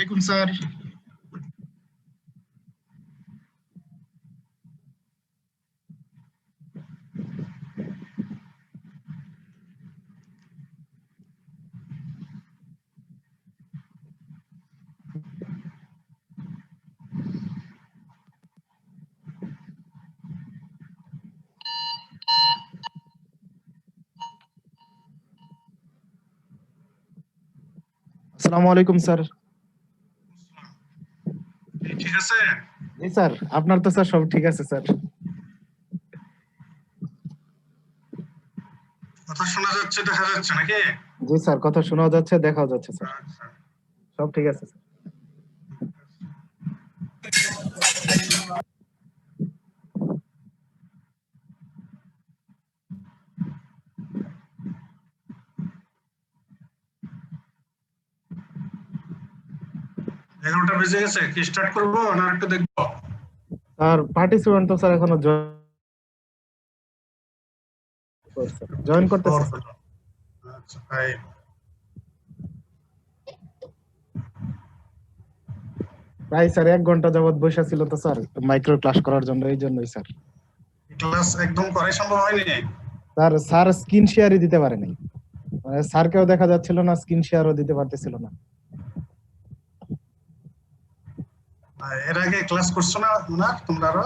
আলাইকুম স্যার। আসসালামু আলাইকুম স্যার। ঠিক আছে? জি স্যার, আপনার তো স্যার সব ঠিক আছে স্যার। কথা শোনা যাচ্ছে, দেখা যাচ্ছে নাকি? জি স্যার, কথা শোনা যাচ্ছে, দেখাও যাচ্ছে স্যার। আচ্ছা। সব ঠিক আছে স্যার। এগারোটা বেজে গেছে, কি স্টার্ট করবো না একটু দেখবো? স্যার পার্টিসিপেন্ট তো স্যার এখনো জয়েন করতেছে। আচ্ছা ভাই, প্রায় স্যার 1 ঘন্টা যাবত বসে ছিল তো স্যার মাইক্রো ক্লাস করার জন্য, এই জন্যই স্যার। ক্লাস একদম করাই সম্ভব হয়নি। স্যার স্ক্রিন শেয়ারই দিতে পারে নাই, মানে স্যারকেও দেখা যাচ্ছিল না, স্ক্রিন শেয়ারও দিতে পারতেছিল না। এর আগে ক্লাস করছো না তোমরা আরো?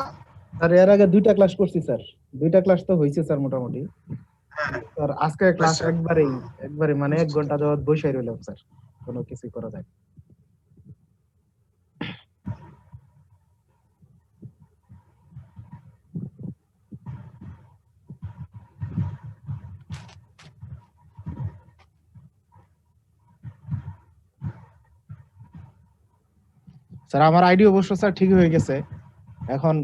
স্যার এর আগে 2টা ক্লাস করছি স্যার, 2টা ক্লাস তো হয়েছে স্যার মোটামুটি। হ্যাঁ, স্যার আজকে ক্লাস একবারে মানে 1 ঘন্টা যাবত বসে রইলাম স্যার, কোনো কিছু করা যায়। স্যার আমার আইডি অবশ্য স্যার ঠিক হয়ে গেছে এখন,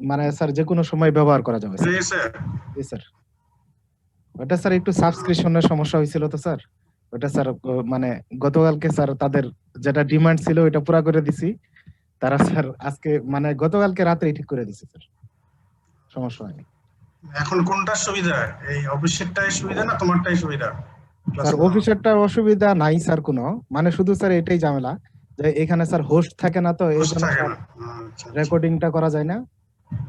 মানে স্যার যে কোনো সময় ব্যবহার করা যাবে স্যার। জি স্যার, ওটা স্যার একটু সাবস্ক্রিপশনের সমস্যা হয়েছিল তো স্যার, ওটা স্যার মানে গতকালকে স্যার তাদের যেটা ডিমান্ড ছিল ওটা পুরো করে দিছি, তারা স্যার আজকে মানে গতকালকে রাতে ঠিক করে দিছে স্যার, সমস্যা হয়নি। এখন কোনটা সুবিধা, এই অফিসেরটাই সুবিধা না তোমারটাই সুবিধা? স্যার অফিসেরটা অসুবিধা নাই স্যার কোনো, মানে শুধু স্যার এটাই ঝামেলা যে এখানে স্যার হোস্ট থাকে না, তো এই জন্য রেকর্ডিংটা করা যায় না,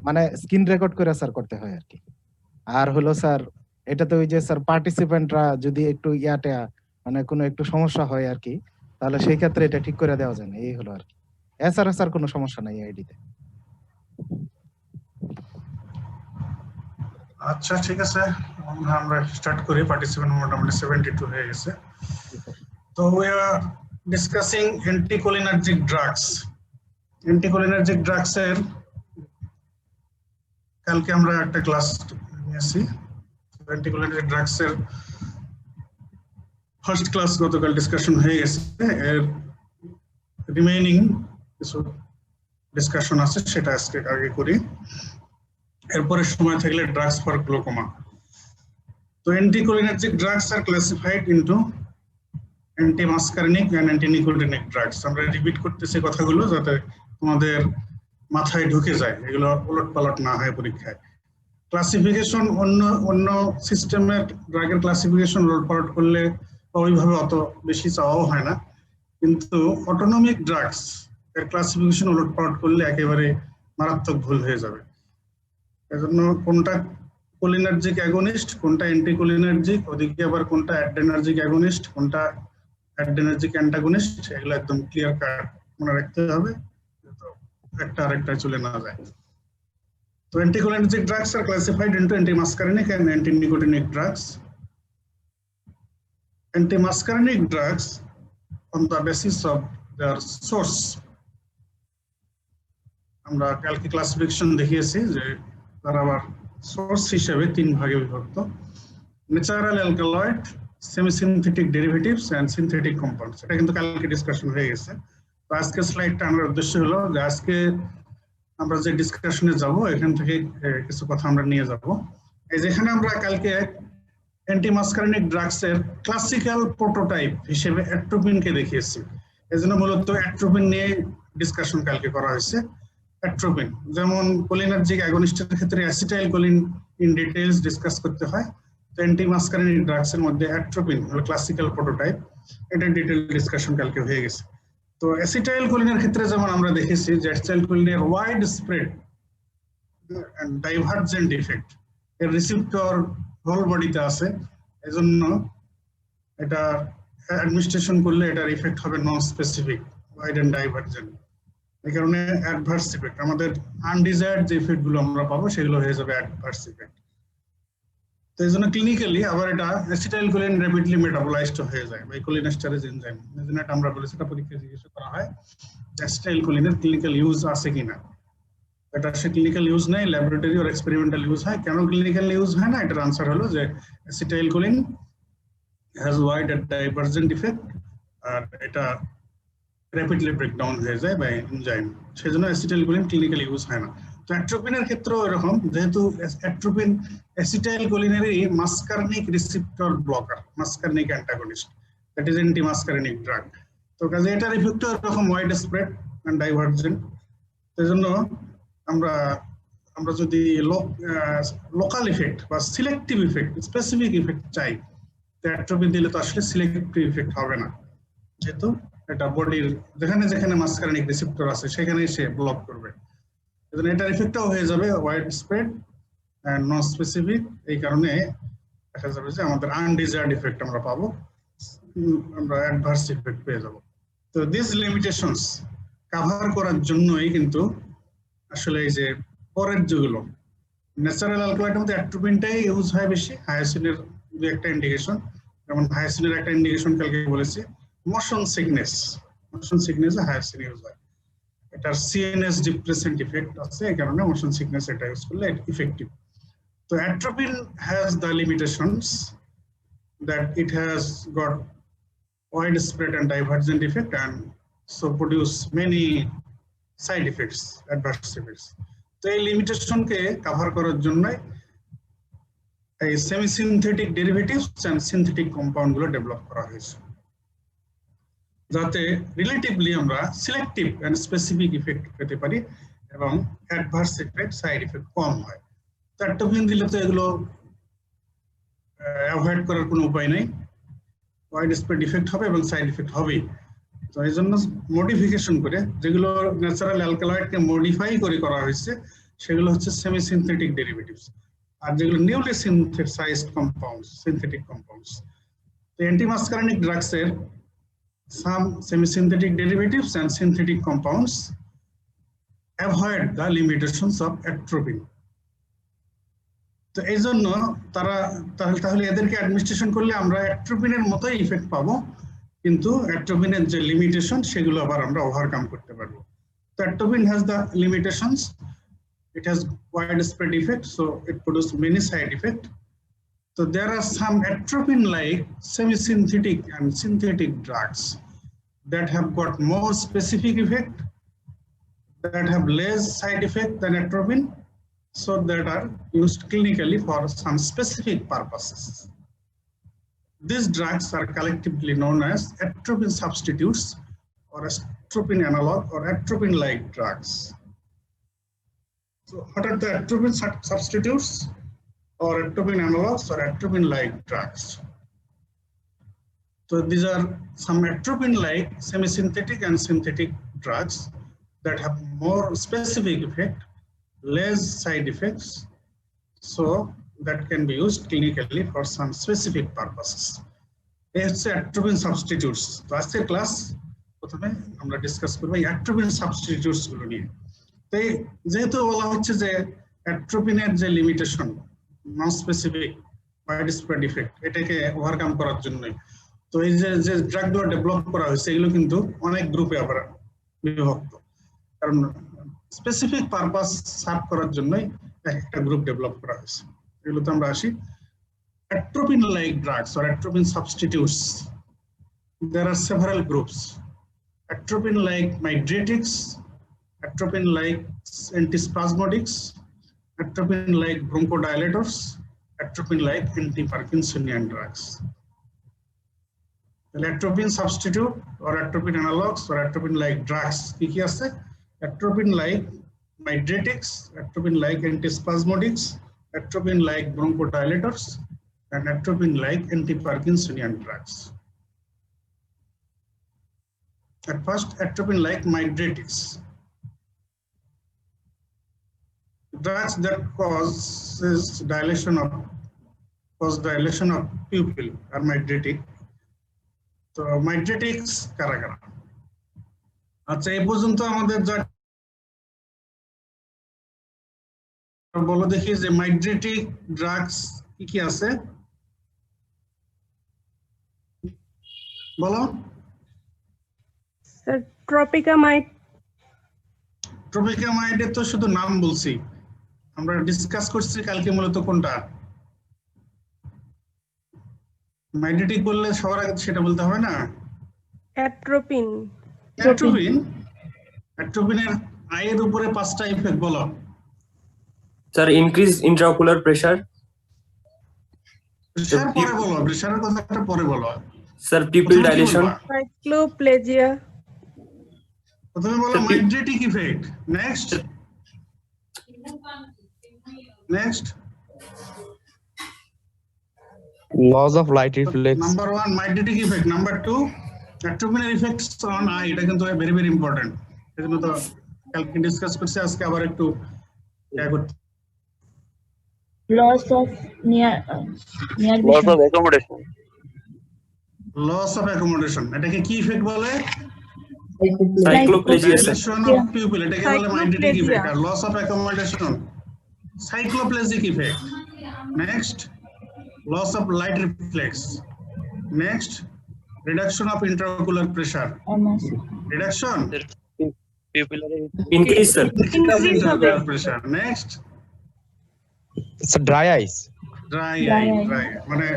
মানে স্ক্রিন রেকর্ড করে স্যার করতে হয় আর কি। আর হলো স্যার এটাতে ওই যে স্যার পার্টিসিপেন্টরা যদি একটু ইয়াতে মানে কোনো একটু সমস্যা হয় আর কি, তাহলে সেই ক্ষেত্রে এটা ঠিক করে দেওয়া যায় না, এই হলো আর কি। এছাড়া স্যার কোনো সমস্যা নাই আইডিতে। আচ্ছা ঠিক আছে, আমরা স্টার্ট করি। পার্টিসিপেন্ট মোটামুটি 72 হয়ে গেছে। তো we are discussing anticholinergic drugs. Anticholinergic drugs এর কালকে আমরা একটা ক্লাস নিয়েছি। anticholinergic drugs এর ফার্স্ট ক্লাস গতকাল ডিসকাশন হয়ে গেছে, এর রিমেইনিং কিছু ডিসকাশন আছে সেটা আজকে আগে করি, এরপরে সময় থাকলে ড্রাগস ফর গ্লুকোমা। তো anticholinergic drugs are classified into antimuscarinic and antinicotinic drugs. আমরা রিপিট করতেছি কথাগুলো যাতে তোমাদের মাথায় ঢুকে যায়, এগুলো উলটপালট না হয় পরীক্ষায়। ক্লাসিফিকেশন অন্য সিস্টেমের ড্রাগের ক্লাসিফিকেশন উলটপালট করলে ওইভাবে অত বেশি চাওয়াও হয় না, কিন্তু অটোনমিক ড্রাগস এর ক্লাসিফিকেশন উলটপালট করলে একেবারে মারাত্মক ভুল হয়ে যাবে। এজন্য কোনটা কোলিনার্জিক অ্যাগনিস্ট, কোনটা অ্যান্টিকোলিনার্জিক, ওদিকে আবার কোনটা অ্যাড্রেনার্জিক অ্যাগনিস্ট, কোনটা অ্যাড্রেনার্জিক অ্যান্টাগনিস্ট, এগুলো একদম ক্লিয়ার কাট মনে রাখতে হবে, একটা আরেকটা চলে না যায়। তো anticholinergic drugs are classified into antimuscarinic and antinicotinic drugs. Antimuscarinic drugs on the basis of their source, আমরা কালকে ক্লাসিফিকেশন দেখিয়েছি যে তারা আবার সোর্স হিসেবে 3 ভাগে বিভক্ত: natural alkaloid, semisynthetic derivatives and synthetic compounds. এটা কিন্তু কালকে ডিসকাশন হয়ে গেছে। তো আজকে স্লাইডটা আমার উদ্দেশ্য হলো যে আজকে আমরা যে ডিসকাশনে যাব এখান থেকে কিছু কথা আমরা নিয়ে যাব। এই যেখানে আমরা কালকে অ্যান্টিমাসকারিনিক ড্রাগস এর ক্লাসিক্যাল প্রোটোটাইপ হিসেবে অ্যাট্রোপিনকে দেখিয়েছি, এজন্য মূলত অ্যাট্রোপিন নিয়ে ডিসকাশন কালকে করা হয়েছে। অ্যাট্রোপিন যেমন কোলিনার্জিক অ্যাগনিস্টের ক্ষেত্রে acetylcholine in details discuss করতে হয়, তো অ্যান্টিমাসকারিনিক ড্রাগস এর মধ্যে অ্যাট্রোপিন হলো ক্লাসিক্যাল প্রোটোটাইপ, এটা ডিটেইল ডিসকাশন কালকে হয়ে গেছে। তো অ্যাসিটাইলকোলিনের ক্ষেত্রে যেমন আমরা দেখেছি যে অ্যাসিটাইলকোলিনের wide spread and divergent effect, এর রিসেপ্টর হোল বডিতে আছে, এজন্য এটা অ্যাডমিনিস্ট্রেশন করলে এটার ইফেক্ট হবে non specific, wide and divergent. এই কারণে অ্যাডভার্স ইফেক্ট, আমাদের আনডিজায়ার্ড যে ইফেক্ট গুলো আমরা পাবো সেগুলো হয়ে যাবে অ্যাডভার্স ইফেক্ট। তো এই জন্য ক্লিনিক্যালি আবার এটা অ্যাসিটাইলকোলিন র্যাপিডলি মেটাবলাইজড হয়ে যায় বাই কোলিনেস্টারেজ এনজাইম। এই জন্য এটা আমরা বলেছি এটা পরীক্ষায় জিজ্ঞাসা করা হয় অ্যাসিটাইলকোলিনের ক্লিনিক্যাল ইউজ আছে কিনা। এটা সে ক্লিনিক্যাল ইউজ নেই, ল্যাবরেটরি আর এক্সপেরিমেন্টাল ইউজ হয়। কেন ক্লিনিক্যাল ইউজ হয় না, এটার আনসার হলো যে acetylcholine has wide and divergent effect, আর এটা র্যাপিডলি ব্রেকডাউন হয়ে যায় বাই এনজাইম, সেজন্য অ্যাসিটাইলকোলিন ক্লিনিক্যাল ইউজ হয় না। তো অ্যাট্রোপিনের ক্ষেত্রেও এরকম, যেহেতু অ্যাট্রোপিন অ্যাসিটাইলকোলিনেরই muscarinic receptor blocker, muscarinic antagonist, that is anti muscarinic drug. তো কাজে এটার ইফেক্টও এরকম ওয়াইড স্প্রেড এন্ড ডাইভার্জেন্ট। সেজন্য আমরা যদি লোকাল ইফেক্ট বা সিলেক্টিভ ইফেক্ট, স্পেসিফিক ইফেক্ট চাই, তো অ্যাট্রোপিন দিলে তো আসলে সিলেক্টিভ ইফেক্ট হবে না, যেহেতু এটা বডির যেখানে যেখানে মাসকারনিক রিসেপ্টর আছে সেখানেই সে ব্লক করবে। এজন্য এটার ইফেক্টও হয়ে যাবে wide spread and non specific. এই কারণে দেখা যাবে যে আমাদের আনডিজায়ার্ড ইফেক্ট আমরা পাবো, আমরা অ্যাডভার্স ইফেক্ট পেয়ে যাব। তো দিস লিমিটেশনস কভার করার জন্যই কিন্তু আসলে এই যে পরের যেগুলো ন্যাচারাল অ্যালকালয়েডের মধ্যে অ্যাট্রোপিনটাই ইউজ হয় বেশি, হায়াসিনের দু একটা ইন্ডিকেশন, যেমন হায়াসিনের একটা ইন্ডিকেশন কালকে বলেছি মোশন সিকনেস, মোশন সিকনেসে হায়াসিন ইউজ হয়। এটার সিএনএস ডিপ্রেসেন্ট ইফেক্ট আছে, এই কারণে মোশন সিকনেস এটা ইউজ করলে ইফেক্টিভ। তো atropine has the limitations that it has got widespread and divergent effect and so produce many side effects, adverse effects. তো এই লিমিটেশনকে কভার করার জন্য এই semi synthetic derivatives and synthetic compound গুলো develop করা হয়েছে, যাতে রিলেটিভলি আমরা সিলেক্টিভ এন্ড স্পেসিফিক ইফেক্ট পেতে পারি এবং অ্যাডভার্স ইফেক্ট, সাইড ইফেক্ট কম হয়। তো অ্যাট্রোপিন দিলে তো এগুলো অ্যাভয়েড করার কোনো উপায় নেই, ওয়াইড স্প্রেড ইফেক্ট হবে এবং সাইড ইফেক্ট হবেই। তো এই জন্য মডিফিকেশন করে, যেগুলো ন্যাচারাল অ্যালকালয়েডকে মডিফাই করে করা হয়েছে সেগুলো হচ্ছে সেমি সিনথেটিক ডেরিভেটিভস, আর যেগুলো newly synthesised compounds, synthetic compounds. তো অ্যান্টিমাসকারনিক ড্রাগস এর some semi-synthetic derivatives and synthetic compounds avoid the limitations of atropine. তো এই জন্য তাহলে এদেরকে অ্যাডমিনিস্ট্রেশন করলে আমরা অ্যাট্রোপিনের মতোই ইফেক্ট পাবো, কিন্তু অ্যাট্রোপিনের যে লিমিটেশন সেগুলো আবার আমরা ওভারকাম করতে পারবো। তো atropine has the limitations, it has wide spread effect, so it produces many side effect. So there are some atropine-like semi-synthetic and synthetic drugs that have got more specific effect, that have less side effect than atropine, so that are used clinically for some specific purposes. These drugs are collectively known as atropine substitutes or atropine analog or atropine-like drugs. So what are the atropine substitutes or atropine analogs or atropine-like drugs? So these are some atropine-like semi-synthetic and synthetic drugs that have more specific effect, less side effects, so that can be used clinically for some specific purposes. এই হচ্ছে atropine substitutes। তো আজকের class প্রথমে আমরা discuss করব এই atropine substitutes গুলো নিয়ে। তো যেহেতু বলা হচ্ছে যে অ্যাট্রোপিনের যে লিমিটেশন, নন স্পেসিফিক ওয়াইড স্প্রেড ইফেক্ট, এটাকে ওভারকাম করার জন্যই তো এই যে ড্রাগগুলো ডেভেলপ করা হয়েছে এগুলো কিন্তু অনেক গ্রুপে আবার বিভক্ত, কারণ স্পেসিফিক পারপাস সার্ভ করার জন্যই একটা গ্রুপ ডেভেলপ করা হয়েছে। এগুলোতে আমরা আসি। atropine-like drugs or atropine substitutes, there are several groups. Atropine-like mydretics, atropine-like antispasmodics, atropine-like bronchodilators, atropine-like anti-Parkinsonian drugs. Atropine substitute or atropine analogs or atropine-like drugs কি কি আছে? Atropine-like mydretics, atropine-like antispasmodics, atropine-like bronchodilators, and atropine-like anti-Parkinsonian drugs. At first, atropine-like mydretics. Drugs that cause dilation of pupil are mydretic. So mydretics কারা কারা? আচ্ছা, এই পর্যন্ত আমাদের যা বলো দেখি যে মাইড্রেটিক ড্রাগস কি কি আছে বলো। স্যার ট্রপিকামাইড। ট্রপিকামাইডের তো শুধু নাম বলছি, আমরা ডিসকাস করছি কালকে মূলত কোনটা। মাইড্রেটিক বললে সবার আগে সেটা বলতে হবে না। অ্যাট্রোপিন। অ্যাট্রোপিনের আয়ের উপরে 5টা ইফেক্ট বলো। Sir increase intraocular pressure. Pressure পরে বলো, প্রেসারের কথাটা পরে বলো। Sir pupil dilation. সাইক্লোপ্লেজিয়া। প্রথমে বলো mydriatic effect. Next Loss of light reflex. Number 1 mydretic effect. Number 2 atropine effects on eye. এটা কিন্তু very very important. এজন্য তো কালকে ডিসকাস করছি, আজকে আবার একটু করতে। Loss of near vision. Loss of accommodation. এটাকে কি ইফেক্ট বলে? সাইক্লোপ্লেজিয়া। Dilation of pupil. এটাকে বলে mydretic effect। আর loss of accommodation cycloplegic effect. Next loss of light reflex. Next reduction of intraocular pressure. Reduction increase sir. intraocular pressure. Next It's a dry eyes. dry eye. মানে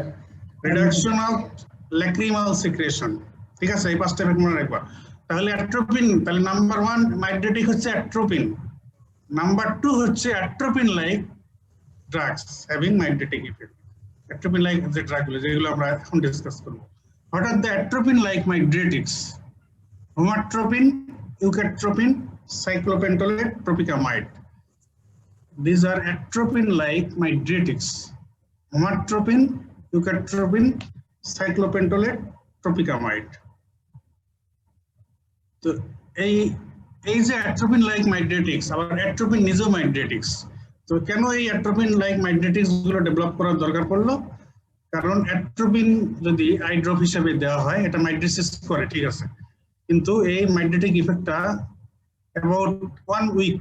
reduction of lacrimal secretion. ঠিক আছে, এই 5টা effect মনে রাখবা। তাহলে atropine, তাহলে number 1 মাইড্রেটিক হচ্ছে অ্যাট্রোপিন, নাম্বার 2 হচ্ছে atropine like drugs having mydriatic effect. Atropine like যে ড্রাগগুলো যেগুলো আমরা এখন ডিসকাস করব। What are the atropine like mydretics? Homatropine, eucatropine, cyclopentolate, tropicamide. These are atropine like mydretics. Homatropine, eucatropine, cyclopentolate, tropicamide. তো এই যে atropine like mydretics, আবার atropine নিজেও mydretics। তো কেন এই atropine like mydretics গুলো ডেভেলপ করার দরকার পড়লো? কারণ অ্যাট্রোপিন যদি আই ড্রপ হিসেবে দেওয়া হয়, এটা মাইড্রেসিস করে, ঠিক আছে, কিন্তু এই মাইড্রেটিক ইফেক্টটা অ্যাবাউট 1 উইক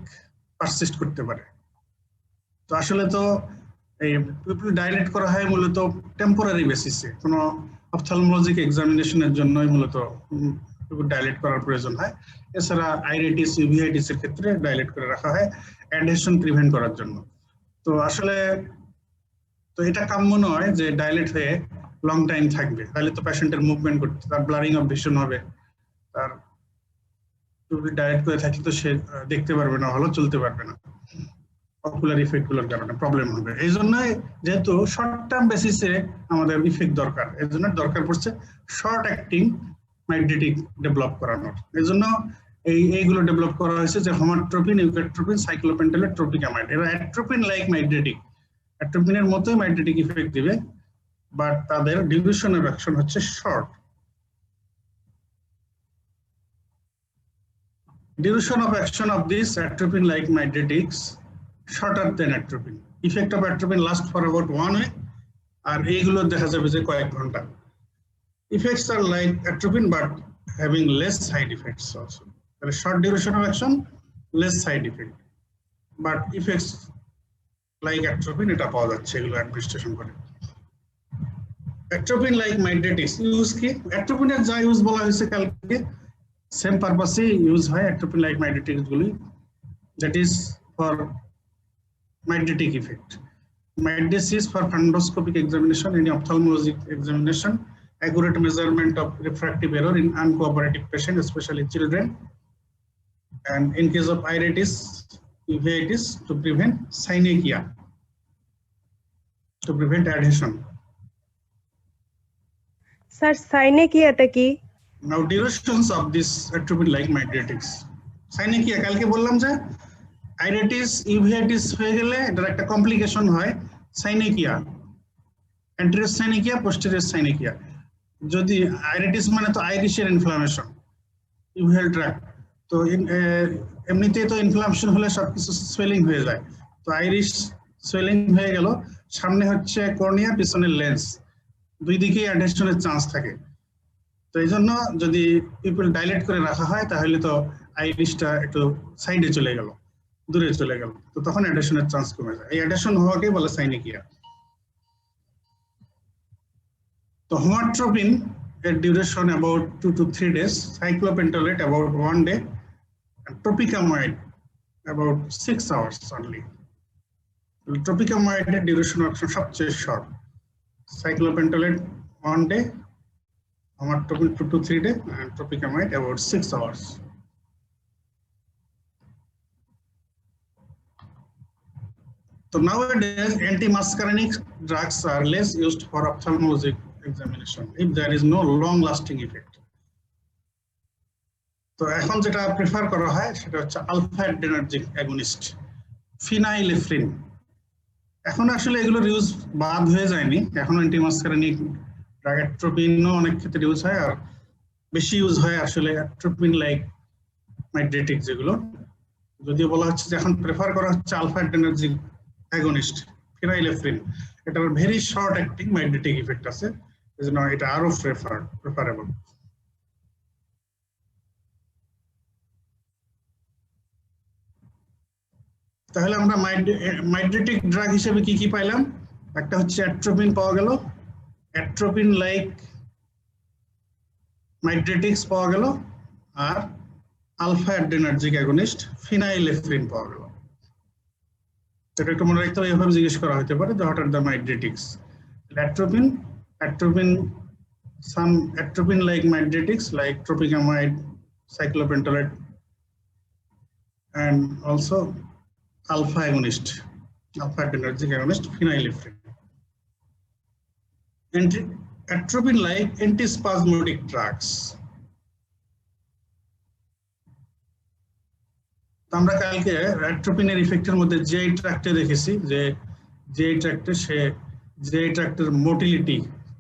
পারসিস্ট করতে পারে। তো আসলে তো এই পিপল ডাইলেট করা হয় মূলত টেম্পোরারি বেসিসে, কোনো অপথ্যালমোলজিক এক্সামিনেশনের জন্যই মূলত ডাইলেট করার প্রয়োজন হয়। এছাড়া আইরিটিস, ইউভিআইটিস এর ক্ষেত্রে ডাইলেট করে রাখা হয় অ্যাডহেশন প্রিভেন্ট করার জন্য। তো আসলে তো এটা কাম্য নয় যে ডাইলেট হয়ে লং টাইম থাকবে, তাহলে তো পেশেন্টের মুভমেন্ট করতে, তার ব্লারিং অফ ভিশন হবে, তার ডাইলেট করে থাকলে তো সে দেখতে পারবে না, ভালো চলতে পারবে না, অকুলার ইফেক্ট গুলোর কারণে প্রবলেম হবে। এই জন্য যেহেতু শর্ট টার্ম বেসিসে আমাদের ইফেক্ট দরকার, এই জন্য দরকার পড়ছে শর্ট অ্যাক্টিং মাইড্রেটিক ডেভেলপ করানোর। এই জন্য এইগুলো ডেভেলপ করা হয়েছে যে হোমাট্রোপিন, ইউক্যাট্রোপিন, সাইক্লোপেন্টালেট, ট্রপিকামাইড। এরা অ্যাট্রোপিন লাইক মাইড্রেটিক, অ্যাট্রোপিনের মতোই মাইড্রেটিক ইফেক্ট দিবে, বাট তাদের ডিউরেশন অফ অ্যাকশন হচ্ছে short. Duration of action of these atropine-like mydretics shorter than atropine. Effect of atropine lasts for about 1 week, আর এইগুলো দেখা যাবে যে কয়েক ঘন্টা। Effects are like atropine but having less side effects also. There is short duration of action, less side effect, but effects like atropine এটা পাওয়া যাচ্ছে এগুলো অ্যাডমিনিস্ট্রেশন করে। Atropine-like mydretics ইউজ কি? অ্যাট্রোপিনের যা ইউজ বলা হয়েছে কালকে সেম পারপাসে ইউজ হয় atropine like mydretics গুলি, that is for mydretic effect. Mydresis for fundoscopic examination, in ophthalmologic examination, accurate measurement of refractive error in uncooperative patient, especially children, and in case of iritis, uveitis, to prevent synechia, to prevent adhesion. Sir সাইনেকিয়াটা কি? Now durations of this atropine-like mydretics. Synechia কালকে বললাম যে আইরিটিস, uveitis হয়ে গেলে এটার একটা complication হয় সাইনেকিয়া, অ্যান্টেরিয়র সাইনেকিয়া, পোস্টেরিয়র সাইনেকিয়া। যদি আইরিটিস মানে তো আইরিশের ইনফ্লামেশন, ইউভেল ট্র্যাক্ট। তো এমনিতেই তো ইনফ্লামেশন হলে সবকিছু সোয়েলিং হয়ে যায়। তো আইরিশ সোয়েলিং হয়ে গেল, সামনে হচ্ছে কর্নিয়া, পিছনের লেন্স, দুই দিকেই অ্যাডহেশনের চান্স থাকে। তো এই জন্য যদি পিপল ডাইলেট করে রাখা হয় তাহলে তো আইরিশটা একটু সাইডে চলে গেল, দূরে চলে গেল, তো তখন অ্যাডহেশনের চান্স কমে যায়। এই অ্যাডহেশন হওয়াকেই বলে সাইনিকিয়া। তো হোমাট্রোপিন এর duration about 2 to 3 days, cyclopentolate about 1 day, and tropicamide about 6 hours only. Tropicamide এর ডিউরেশন সবচেয়ে short, সাইক্লোপেন্টালেট 1 day, হোমাট্রোপিন 2 to 3 days, and tropicamide about 6 hours. So nowadays, anti-muscarinic drugs are less used for ophthalmologic examination if there is no long-lasting effect. তো এখন যেটা prefer করা হয় সেটা হচ্ছে alpha adrenergic agonist, ফিনাইলেফ্রিন। এখন আসলে এগুলোর ইউজ বাদ হয়ে যায়নি, এখন অ্যান্টিমাস্কারিনিক ড্রাগ অ্যাট্রোপিনও অনেক ক্ষেত্রে ইউজ হয়, আর বেশি ইউজ হয় আসলে অ্যাট্রোপিন লাইক মাইড্রেটিক যেগুলো, যদিও বলা হচ্ছে যে এখন প্রেফার করা হচ্ছে আলফা অ্যাড্রেনার্জিক অ্যাগনিস্ট, ফিনাইলেফ্রিন। এটার very short acting mydriatic effect আছে, এজন্য এটা আরো প্রেফারেবল। তাহলে আমরা মাইড্রেটিক ড্রাগ হিসেবে কি কি পাইলাম? একটা হচ্ছে অ্যাট্রোপিন পাওয়া গেল, অ্যাট্রোপিন লাইক মাইড্রেটিক্স পাওয়া গেল, আর আলফা অ্যাড্রেনার্জিক অ্যাগনিস্ট ফিনাইলেফ্রিন পাওয়া গেল। এটা একটু মনে রাখতে হবে, এভাবে জিজ্ঞেস করা হতে পারে যে what are the mydriatics. some atropine like magnetics like tropicamide, cyclopentolate, and also alpha agonist, alpha adrenergic agonist, phenylephrine. Atropine like antispasmodic drugs. আমরা কালকে অ্যাট্রোপিনের ইফেক্টের মধ্যে যে ট্র্যাক্টে দেখেছি যে ট্র্যাক্টে যে ট্র্যাক্টের মোটিলিটি,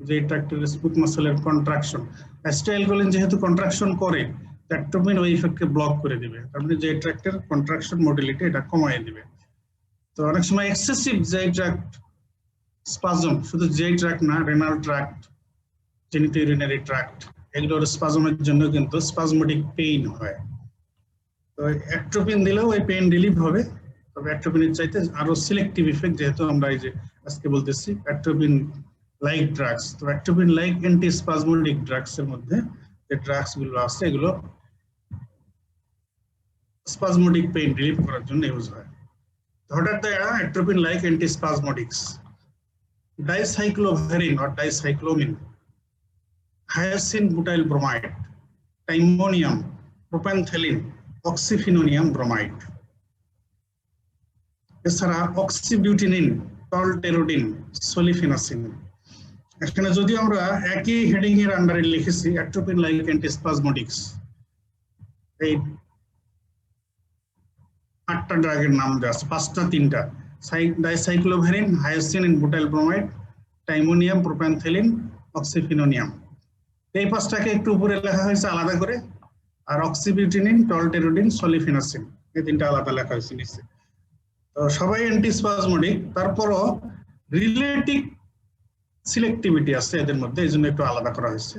যে ট্র্যাক্টের স্মুথ মাসলের কন্ট্রাকশন, অ্যাসিটাইলকোলিন যেহেতু কন্ট্রাকশন করে, অ্যাট্রোপিন ওই ইফেক্টকে ব্লক করে দিবে, তার মানে যে ট্র্যাক্টের কন্ট্রাকশন মোটিলিটি এটা কমায় দিবে। তো অনেক সময় এক্সেসিভ যে ট্র্যাক্ট স্পাজম, শুধু যে ট্র্যাক্ট না, রেনাল ট্র্যাক্ট, জেনিটোইউরিনারি ট্র্যাক্ট, এগুলোর স্পাজমের জন্য কিন্তু স্পাজমোটিক পেইন হয়। তো অ্যাট্রোপিন দিলেও এই পেইন রিলিভ হবে, তবে অ্যাট্রোপিনের চাইতে আরো সিলেক্টিভ ইফেক্ট, যেহেতু আমরা এই যে আজকে বলতেছি অ্যাট্রোপিন লাইক ড্রাগস। তো অ্যাট্রোপিন লাইক অ্যান্টিস্পাজমোটিক ড্রাগস এর মধ্যে যে ড্রাগস গুলো আছে এগুলো স্পাজমোটিক পেইন রিলিভ করার জন্য ইউজ হয়। হঠাৎ atropine like antispasmodics, dicycloverine or dicyclomine, hyoscine butyl bromide, tiemonium, propantheline, oxyphenonium bromide. এছাড়া অক্সিবিউটিনিন, টলটেরোডিন, সলিফেনাসিন। এখানে যদি আমরা একই হেডিং এর আন্ডারে লিখেছি অ্যাট্রোপিন লাইক অ্যান্টিস্পাজমোটিক্স, এই 8টা ড্রাগের নাম দেওয়া আছে, 5টা 3টা, ডাইসাইক্লোভেরিন, হায়াসিন and butyl bromide, tiemonium, propantheline, অক্সিফিনোনিয়াম। এই 5টাকে একটু উপরে লেখা হয়েছে আলাদা করে, আর অক্সিবিউটিনিন, টলটেরোডিন, সলিফেনাসিন এই 3টা আলাদা লেখা হয়েছে নিচে। তো সবাই অ্যান্টিস্পাজমোটিক, তারপরও রিলেটিভ সিলেক্টিভিটি আছে এদের মধ্যে, এই জন্য একটু আলাদা করা হয়েছে।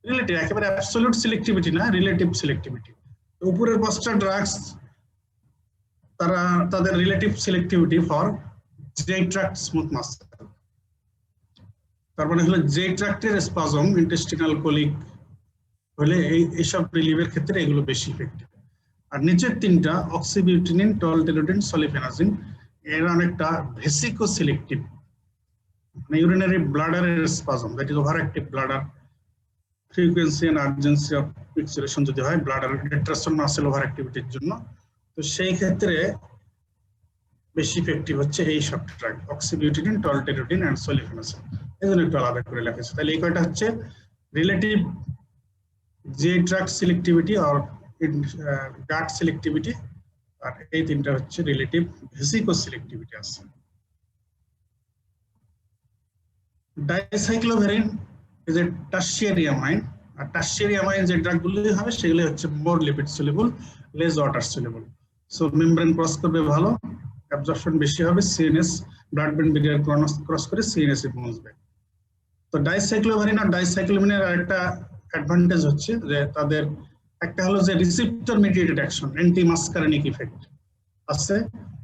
রিলেটিভ, একেবারে অ্যাবসলিউট সিলেক্টিভিটি না, রিলেটিভ সিলেক্টিভিটি। উপরের 5টা ড্রাগস তাদের রিলেটিভ সিলেক্টিভিটি ফর যে ট্র্যাক্ট স্মুথ মাসল, তার মানে হলো যে ট্র্যাক্টের স্পাজম, ইন্টেস্টিনাল কোলিক হলে এইসব রিলিভের ক্ষেত্রে এগুলো বেশি ইফেক্টিভ। আর নিচের 3টা অক্সিবিউটিনিন, টলটেরোডিন, সলিফেনাসিন, এরা অনেকটা ভেসিকো সিলেক্টিভ, মানে ইউরিনারি ব্লাডারের spasm, that is over active bladder, frequency and urgency of micturition যদি হয় ব্লাডার রেট্রাকশন মাসেল ওভার অ্যাক্টিভিটির জন্য, তো সেই ক্ষেত্রে বেশি ইফেক্টিভ হচ্ছে এই সব ড্রাগ, অক্সিবিউটিনিন, টলটেরোডিন এন্ড সলিফেনাসিন। এজন্য একটু আলাদা করে লেখা আছে। তাহলে এই কয়টা হচ্ছে রিলেটিভ যে ড্রাগ সিলেক্টিভিটি আর গাট সিলেক্টিভিটি, আর এই 3টা হচ্ছে রিলেটিভ ভেসিকো সিলেক্টিভিটি আছে। Dicycloverin is a tertiary amine আর টারশিয়ারি অ্যামাইন যে ড্রাগগুলো হবে সেগুলো হচ্ছে more lipid soluble, less water soluble. So membrane cross করবে ভালো, অ্যাবজর্পশন বেশি হবে, CNS blood brain barrier cross করে সিএনএস এ পৌঁছবে। তো ডাইসাইক্লোভারিন আর ডাইসাইক্লোমিনের আরেকটা অ্যাডভান্টেজ হচ্ছে যে তাদের একটা হলো যে receptor mediated action, anti muscarinic effect আছে,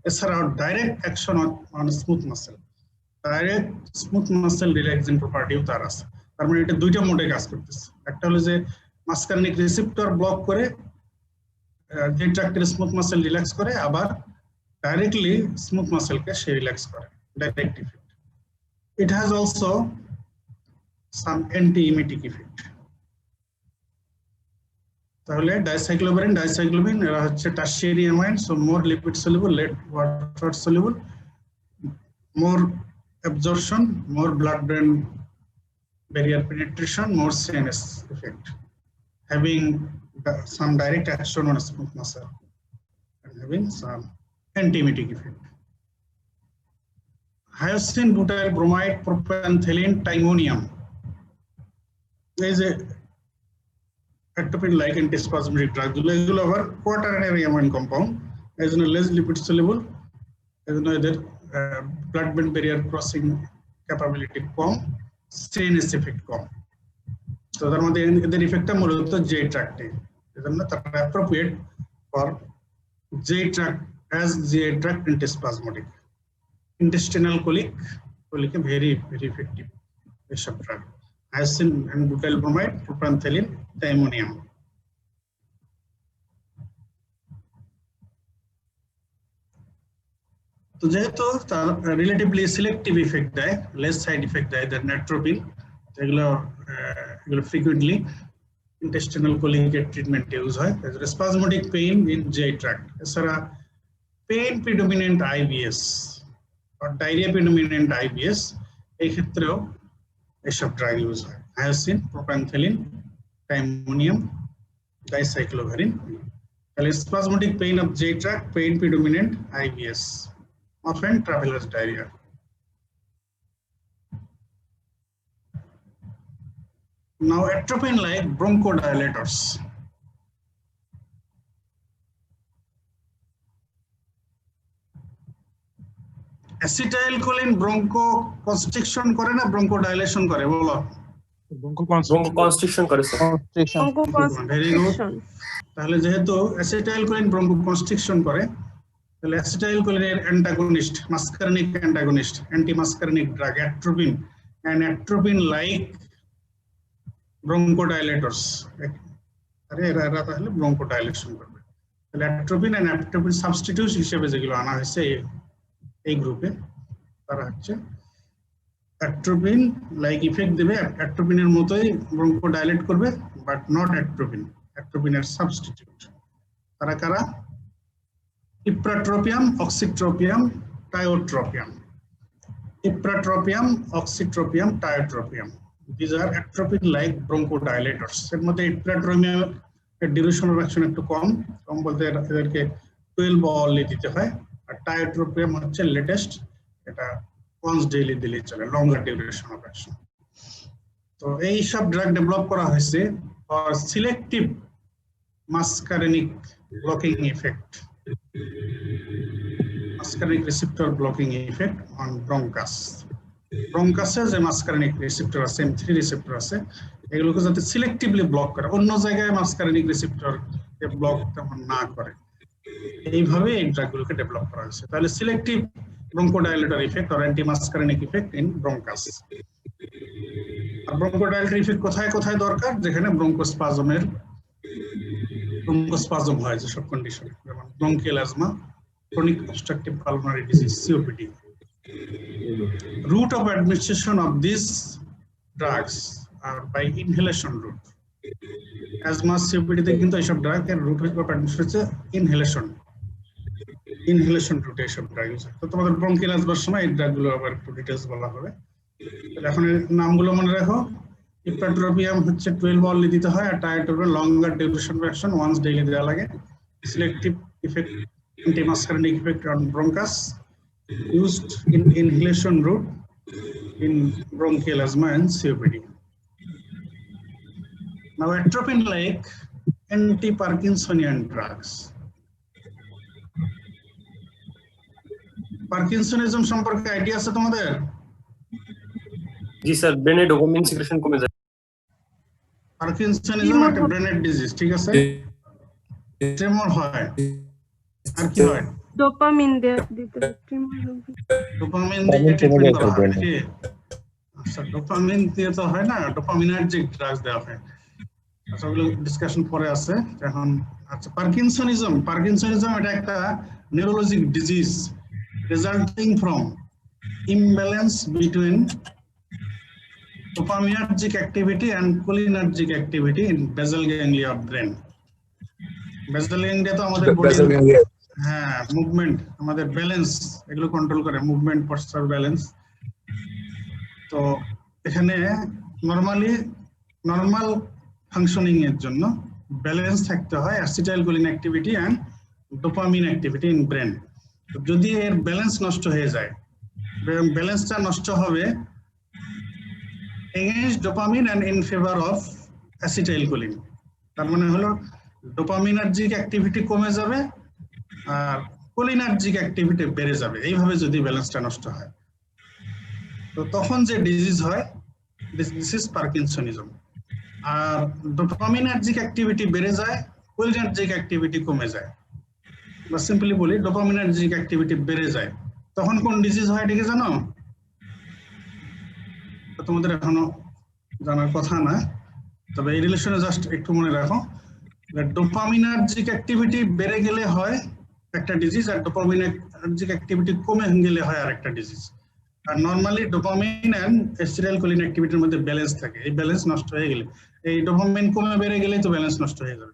এছাড়াও direct action on smooth muscle, direct smooth muscle relaxing প্রপার্টিও তার আছে। তার মানে এটা দুইটা মোডে কাজ করতেছে, একটা হলো যে মাস্কারেনিক রিসেপ্টর ব্লক করে যে ট্র্যাক্টের স্মুথ মাসেল রিল্যাক্স করে, আবার ডাইরেক্টলি স্মুথ মাসেলকে সে রিল্যাক্স করে, direct effect. It has also some antiemetic effect. তাহলে ডাইসাইক্লোভারিন, ডাইসাইক্লোভিন এরা হচ্ছে tertiary amine, so more lipid soluble, let water soluble, more absorption, more blood brain barrier penetration, more CNS effect, having some direct action on a smooth muscle and having some anti-emetic effect. Hyoscine, butyl bromide, propanthelin, timonium is a atropine-like antispasmodic drug. এগুলো আবার quaternary amine compound, as in a less lipid soluble, as in either blood brain barrier crossing capability com, CNS effect কম। তো তার মধ্যে এদের ইফেক্টটা মূলত J ট্র্যাক্টে, এজন্য তারা appropriate for GI tract as GI tract antispasmodic. Intestinal কোলিকে ভেরি ভেরি ইফেক্টিভ এসব drug, hyoscine and butyl bromide, propantheline, tiemonium. তো যেহেতু তার রিলেটিভলি সিলেক্টিভ ইফেক্ট দেয়, লেস সাইড ইফেক্ট দেয় দেন অ্যাট্রোপিন, এগুলো ফ্রিকুয়েন্টলি ইন্টেস্টিনাল কোলিকের ট্রিটমেন্টে ইউজ হয়। Spasmodic pain in GI tract, এছাড়া পেইন প্রিডোমিনেন্ট আইবিএস আর ডায়রিয়া প্রিডোমিনেন্ট আইবিএস, এই ক্ষেত্রেও এসব ড্রাগ ইউজ হয়। Hyoscine, propantheline, tiemonium, dicycloverine. তাহলে স্পাজমোডিক pain of J tract, pain predominant IBS, often traveler's diarrhea. Now atropine-like bronchodilators. Acetylcholine bronchoconstriction করে না bronchodilation করে বলো? Bronchoconstriction করে স্যার। Very good. তাহলে যেহেতু acetylcholine bronchoconstriction করে, তাহলে অ্যাসিটাইলকোলিনের antagonist, muscarinic antagonist, anti muscarinic drug atropine and atropine like bronchodilators, এরা তাহলে ব্রঙ্কোডাইলেশন করবে। তাহলে অ্যাট্রোপিন এন্ড অ্যাট্রোপিন সাবস্টিটিউট হিসেবে যেগুলো আনা হয়েছে এই গ্রুপে, তারা হচ্ছে অ্যাট্রোপিন লাইক ইফেক্ট দেবে, অ্যাট্রোপিনের মতোই ব্রঙ্কোডাইলেট করবে, বাট নট অ্যাট্রোপিন, অ্যাট্রোপিনের সাবস্টিটিউট। তারা কারা? Ipratropium, oxytropium, tiotropium. Ipratropium, oxytropium, tiotropium. These are atropine-like bronchodilators. এর মধ্যে ipratropium এর ডিউরেশন অফ অ্যাকশন একটু কম বলতে এদেরকে 12 অনলি দিতে হয়, আর tiotropium হচ্ছে লেটেস্ট, এটা once daily দিলেই চলে, লঙ্গার ডিউরেশন অফ অ্যাকশন। তো এই সব ড্রাগ ডেভেলপ করা হয়েছে for selective muscarinic blocking effect, muscarinic receptor blocking effect on bronchus. ব্রঙ্কাসে যে মাস্কারেনিক রিসেপ্টর আছে, M3 রিসেপ্টর আছে, এগুলোকে যাতে সিলেক্টিভলি ব্লক করে, অন্য জায়গায় মাস্কারেনিক রিসেপ্টর ব্লক তেমন না করে, এইভাবে এই ড্রাগগুলোকে ডেভেলপ করা হয়েছে। তাহলে selective bronchodilator effect or anti muscarinic effect in bronchus. আর ব্রঙ্কোডাইলেটর ইফেক্ট কোথায় কোথায় দরকার? যেখানে ব্রঙ্কোস্পাজম হয়, যেসব কন্ডিশন, যেমন bronchial asthma, chronic obstructive pulmonary disease, COPD. Route of administration of these drugs are by inhalation route. Asthma, COPD তে কিন্তু এইসব ড্রাগ এর রুট অফ অ্যাডমিনিস্ট্রেশন হচ্ছে ইনহেলেশন রুটে এইসব ড্রাগ ইউজ হয়। তো তোমাদের ব্রঙ্কিয়াল অ্যাজমার সময় এই ড্রাগগুলো আবার একটু ডিটেইলস বলা হবে। তাহলে এখন এর নামগুলো মনে রাখো। ইপ্রাট্রোপিয়াম হচ্ছে 12 অনলি দিতে হয়, আর tiotropium longer duration of action, once daily দেওয়া লাগে। Selective effect, anti-muscarinic effect on bronchus, used in inhalation route in bronchial asthma and COPD. Now atropine-like anti-Parkinsonian drugs. Parkinsonism সম্পর্কে আইডিয়া আছে তোমাদের? জি স্যার, ব্রেনে ডোপামিন সিক্রেশন কমে যায়। Parkinsonism একটা ব্রেনের ডিজিজ, ঠিক আছে? ট্রেমর হয়, আর কি হয়? ডোপামিন দিতে ট্রিমার হবে। ডোপামিন দিয়ে ট্রিটমেন্ট করা হয় নাকি? আচ্ছা, ডোপামিন দিয়ে তো হয় না, ডোপামিনার্জিক ড্রাগস দেওয়া হয়। আচ্ছা, ওগুলো ডিসকাশন পরে আছে এখন। আচ্ছা, পার্কিনসনিজম এটা একটা neurologic disease resulting from imbalance between dopaminergic activity and cholinergic activity in basal ganglia of brain. Basal ganglia তো আমাদের বডির হ্যাঁ মুভমেন্ট, আমাদের ব্যালেন্স এগুলো কন্ট্রোল করে, মুভমেন্ট, পশ্চার ব্যালেন্স। তো এখানে নরমাল ফাংশনিং এর জন্য ব্যালেন্স থাকতে হয় acetylcholine activity and dopamine activity in brain. যদি এর ব্যালেন্স নষ্ট হয়ে যায়, ব্যালেন্সটা নষ্ট হবে against dopamine and in favour of acetylcholine. তার মানে হলো ডোপামিনার্জিক অ্যাক্টিভিটি কমে যাবে আর কোলিনার্জিক অ্যাক্টিভিটি বেড়ে যাবে। এইভাবে যদি ব্যালেন্সটা নষ্ট হয়, তো তখন যে ডিজিজ হয় দিস ইজ পার্কিনসনিজম। আর ডোপামিনার্জিক অ্যাক্টিভিটি বেড়ে যায়, কোলিনার্জিক অ্যাক্টিভিটি কমে যায়। বা সিম্পলি বলি ডোপামিনার্জিক অ্যাক্টিভিটি বেড়ে যায়, তখন কোন ডিজিজ হয় এটাকে জানো? তোমাদের এখনো জানার কথা না, তবে এই রিলেশনে জাস্ট একটু মনে রাখো, ডোপামিনার্জিক অ্যাক্টিভিটি বেড়ে গেলে হয় একটা ডিজিজ, আর ডোপামিনার্জিক অ্যাক্টিভিটি কমে গেলে হয় আরেকটা ডিজিজ। আর নরমালি ডোপামিন এন্ড অ্যাসিটাইলকোলিন অ্যাক্টিভিটির মধ্যে ব্যালেন্স থাকে, এই ব্যালেন্স নষ্ট হয়ে গেলে, এই ডোপামিন কমে বেড়ে গেলে তো ব্যালেন্স নষ্ট হয়ে যাবে।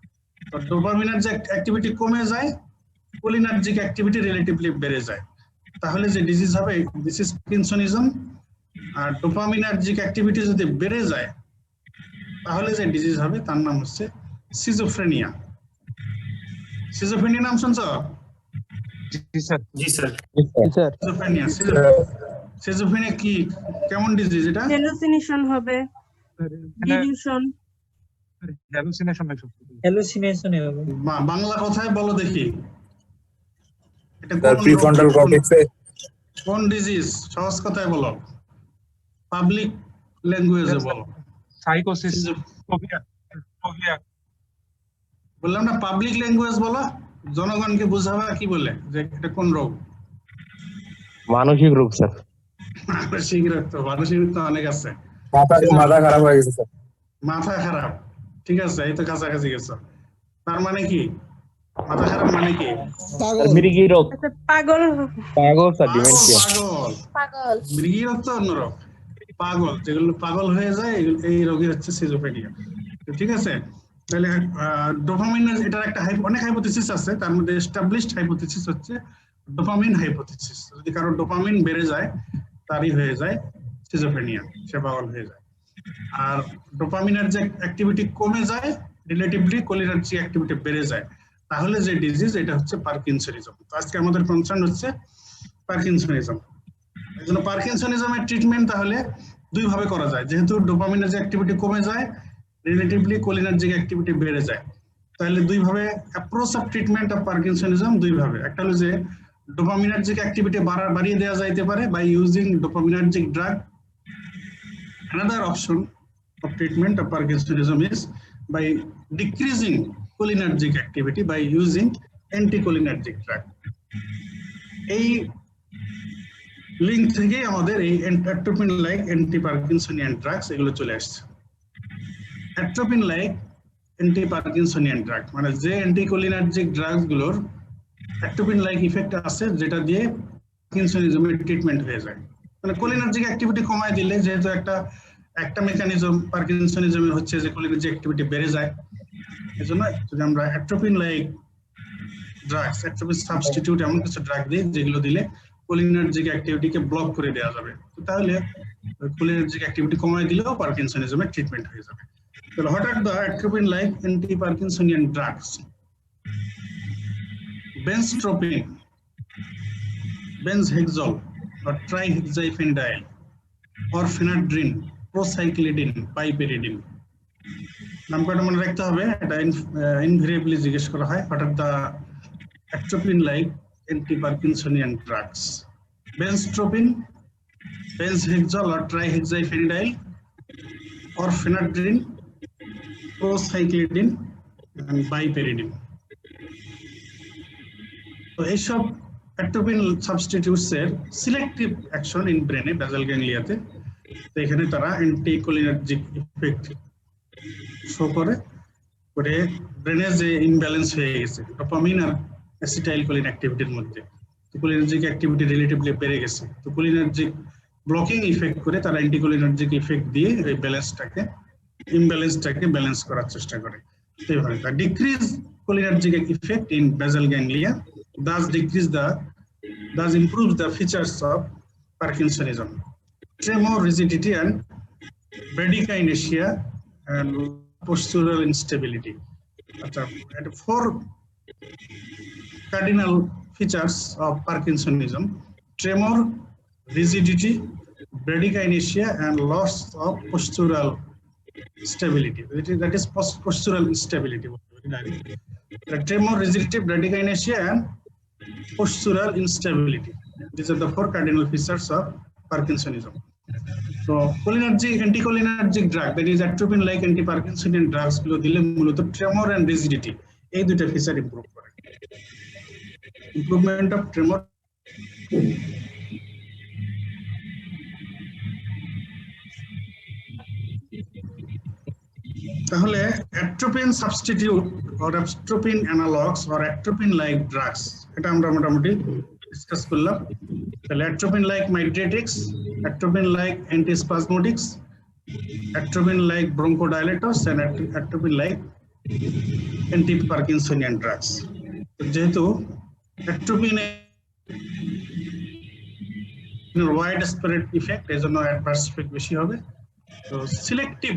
তো ডোপামিনার্জিক অ্যাক্টিভিটি কমে যায়, কোলিনার্জিক অ্যাক্টিভিটি রিলেটিভলি বেড়ে যায়, তাহলে যে ডিজিজ হবে দিস ইজ পার্কিনসনিজম। আর ডোপামিনার্জিক অ্যাক্টিভিটি যদি বেড়ে যায়, তাহলে যে ডিজিজ হবে তার নাম হচ্ছে সিজোফ্রেনিয়া। সিজোফ্রেনিয়া নাম শুনছো? জি স্যার। সিজোফ্রেনিয়া, সিজোফ্রেনিয়া কি কেমন ডিজিজ এটা? হ্যালুসিনেশন হবে, ডিলিউশন, হ্যালুসিনেশন হবে। বাংলা কথায় বলো দেখি, এটা প্রিফ্রন্টাল কর্টেক্সে কোন ডিজিজ? সহজ কথায় বলো, পাবলিক ল্যাঙ্গুয়েজে বলো। সাইকোসিস, বললাম না, পাবলিক ল্যাঙ্গুয়েজ বলো, জনগণকে বুঝাবা কি বলে যে এটা কোন রোগ? মানসিক রোগ স্যার। মানসিক রোগ তো অনেক আছে। মাথা খারাপ হয়ে গেছে স্যার। মাথা খারাপ, ঠিক আছে, এই তো কাছাকাছি গেছো। তার মানে কি মাথা খারাপ মানে কি? মৃগী রোগ। আচ্ছা পাগল স্যার, ডিমেনশিয়া। পাগল মৃগী রোগ তো অন্য রোগ। পাগল, যেগুলো পাগল হয়ে যায় এই রোগী হচ্ছে সিজোফ্রেনিয়া। ঠিক আছে, তাহলে ডোপামিন, এটার একটা অনেক হাইপোথিসিস আছে, তার মধ্যে এস্টাবলিশড হাইপোথিসিস হচ্ছে ডোপামিন হাইপোথিসিস। যদি কারো ডোপামিন বেড়ে যায়, তারই হয়ে যায় সিজোফ্রেনিয়া, সে পাগল হয়ে যায়। আর ডোপামিনের যে অ্যাক্টিভিটি কমে যায়, রিলেটিভলি কোলিনার্জিক অ্যাক্টিভিটি বেড়ে যায়, তাহলে যে ডিজিজ এটা হচ্ছে পার্কিনসনিজম। তো আজকে আমাদের কনসার্ন হচ্ছে পার্কিনসনিজম। এই জন্য পার্কিনসনিজমের ট্রিটমেন্ট তাহলে দুই ভাবে করা যায়, যেহেতু ডোপামিনের যে অ্যাক্টিভিটি কমে যায়, রিলেটিভলি কোলিনার্জিক অ্যাক্টিভিটি বেড়ে যায়, তাহলে দুই ভাবে approach of treatment of parkinsonism দুই ভাবে। একটা হলো যে ডোপামিনার্জিক অ্যাক্টিভিটি বাড়িয়ে দেওয়া যাইতে পারে by using dopaminergic drug. Another option of treatment of Parkinsonism is by decreasing cholinergic activity by using anticholinergic drug. এই লিঙ্ক থেকে আমাদের এই atropine like anti parkinsonian drugs এগুলো চলে আসছে। অ্যাট্রোপিন লাইক অ্যান্টি পার্কিনসনিয়ান ড্রাগ মানে যে অ্যান্টিকোলিনার্জিক ড্রাগস গুলোর অ্যাট্রোপিন লাইক ইফেক্ট আছে, যেটা দিয়ে পার্কিনসনিজমের ট্রিটমেন্ট হয়ে যায়। মানে কোলিনার্জিক অ্যাক্টিভিটি কমায় দিলে, যেহেতু একটা মেকানিজম পার্কিনসনিজমের হচ্ছে যে কোলিনার্জিক অ্যাক্টিভিটি বেড়ে যায়, এজন্য যদি আমরা atropine like drugs, atropine substitute এমন কিছু ড্রাগ দিই যেগুলো দিলে কোলিনার্জিক অ্যাক্টিভিটিকে ব্লক করে দেওয়া যাবে, তাহলে কোলিনার্জিক অ্যাক্টিভিটি কমায় দিলেও পার্কিনসনিজমের ট্রিটমেন্ট হয়ে যাবে। তাহলে what are the atropine like anti parkinsonian drugs? Benztropine, benzhexol or trihexyphenidyl or phenadrine, procyclidine, piperidine. নামকরণ মনে রাখতে হবে, এটা ইনভেরিয়েবলি জিজ্ঞেস করা হয়, what are the atropine like anti-Parkinsonian drugs? Benztropine, benzhexol or trihexyphenidyl, or phenadrine, procyclidine and biperidine. তো এইসব atropine substitutes এর সিলেক্টিভ অ্যাকশন ইন ব্রেনে বেসাল গ্যাংলিয়াতে, তো এখানে তারা অ্যান্টিকোলিনার্জিক ইফেক্ট শো করে ব্রেনে যে ইমব্যালেন্স হয়ে গেছে ডোপামিন আর অ্যাসিটাইলকোলিন অ্যাক্টিভিটির মধ্যে, তো কোলিনার্জিক অ্যাক্টিভিটি রিলেটিভলি বেড়ে গেছে, তো কোলিনার্জিক ব্লকিং ইফেক্ট করে তারা অ্যান্টিকোলিনার্জিক ইফেক্ট দিয়ে এই ব্যালেন্সটাকে ইমব্যালেন্সটাকে ব্যালেন্স করার চেষ্টা করে। এইভাবে তা decrease cholinergic effect in basal ganglia, thus improves the features of Parkinsonism. Tremor, rigidity and bradykinesia and postural instability. Four cardinal features of Parkinsonism: tremor, rigidity, bradykinesia and loss of postural stability. That is postural instability. Tremor, rigidity, bradykinesia and postural instability. These are the four cardinal features of Parkinsonism. So cholinergic, anticholinergic drug, that is atropine-like anti-Parkinsonian drugs গুলো দিলে মূলত tremor and rigidity এই দুটো feature improve করে। Improvement of tremor তাহলে atropine substitute or atropine analogs or atropine-like drugs এটা আমরা মোটামুটি ডিসকাস করলাম। তাহলে atropine-like mydretics, atropine-like antispasmodics, atropine-like bronchodilators and atropine-like anti-Parkinsonian drugs. যেহেতু atropine ওয়াইড স্প্রেড ইফেক্ট, এই জন্য অ্যাডভার্স ইফেক্ট বেশি হবে। তো selective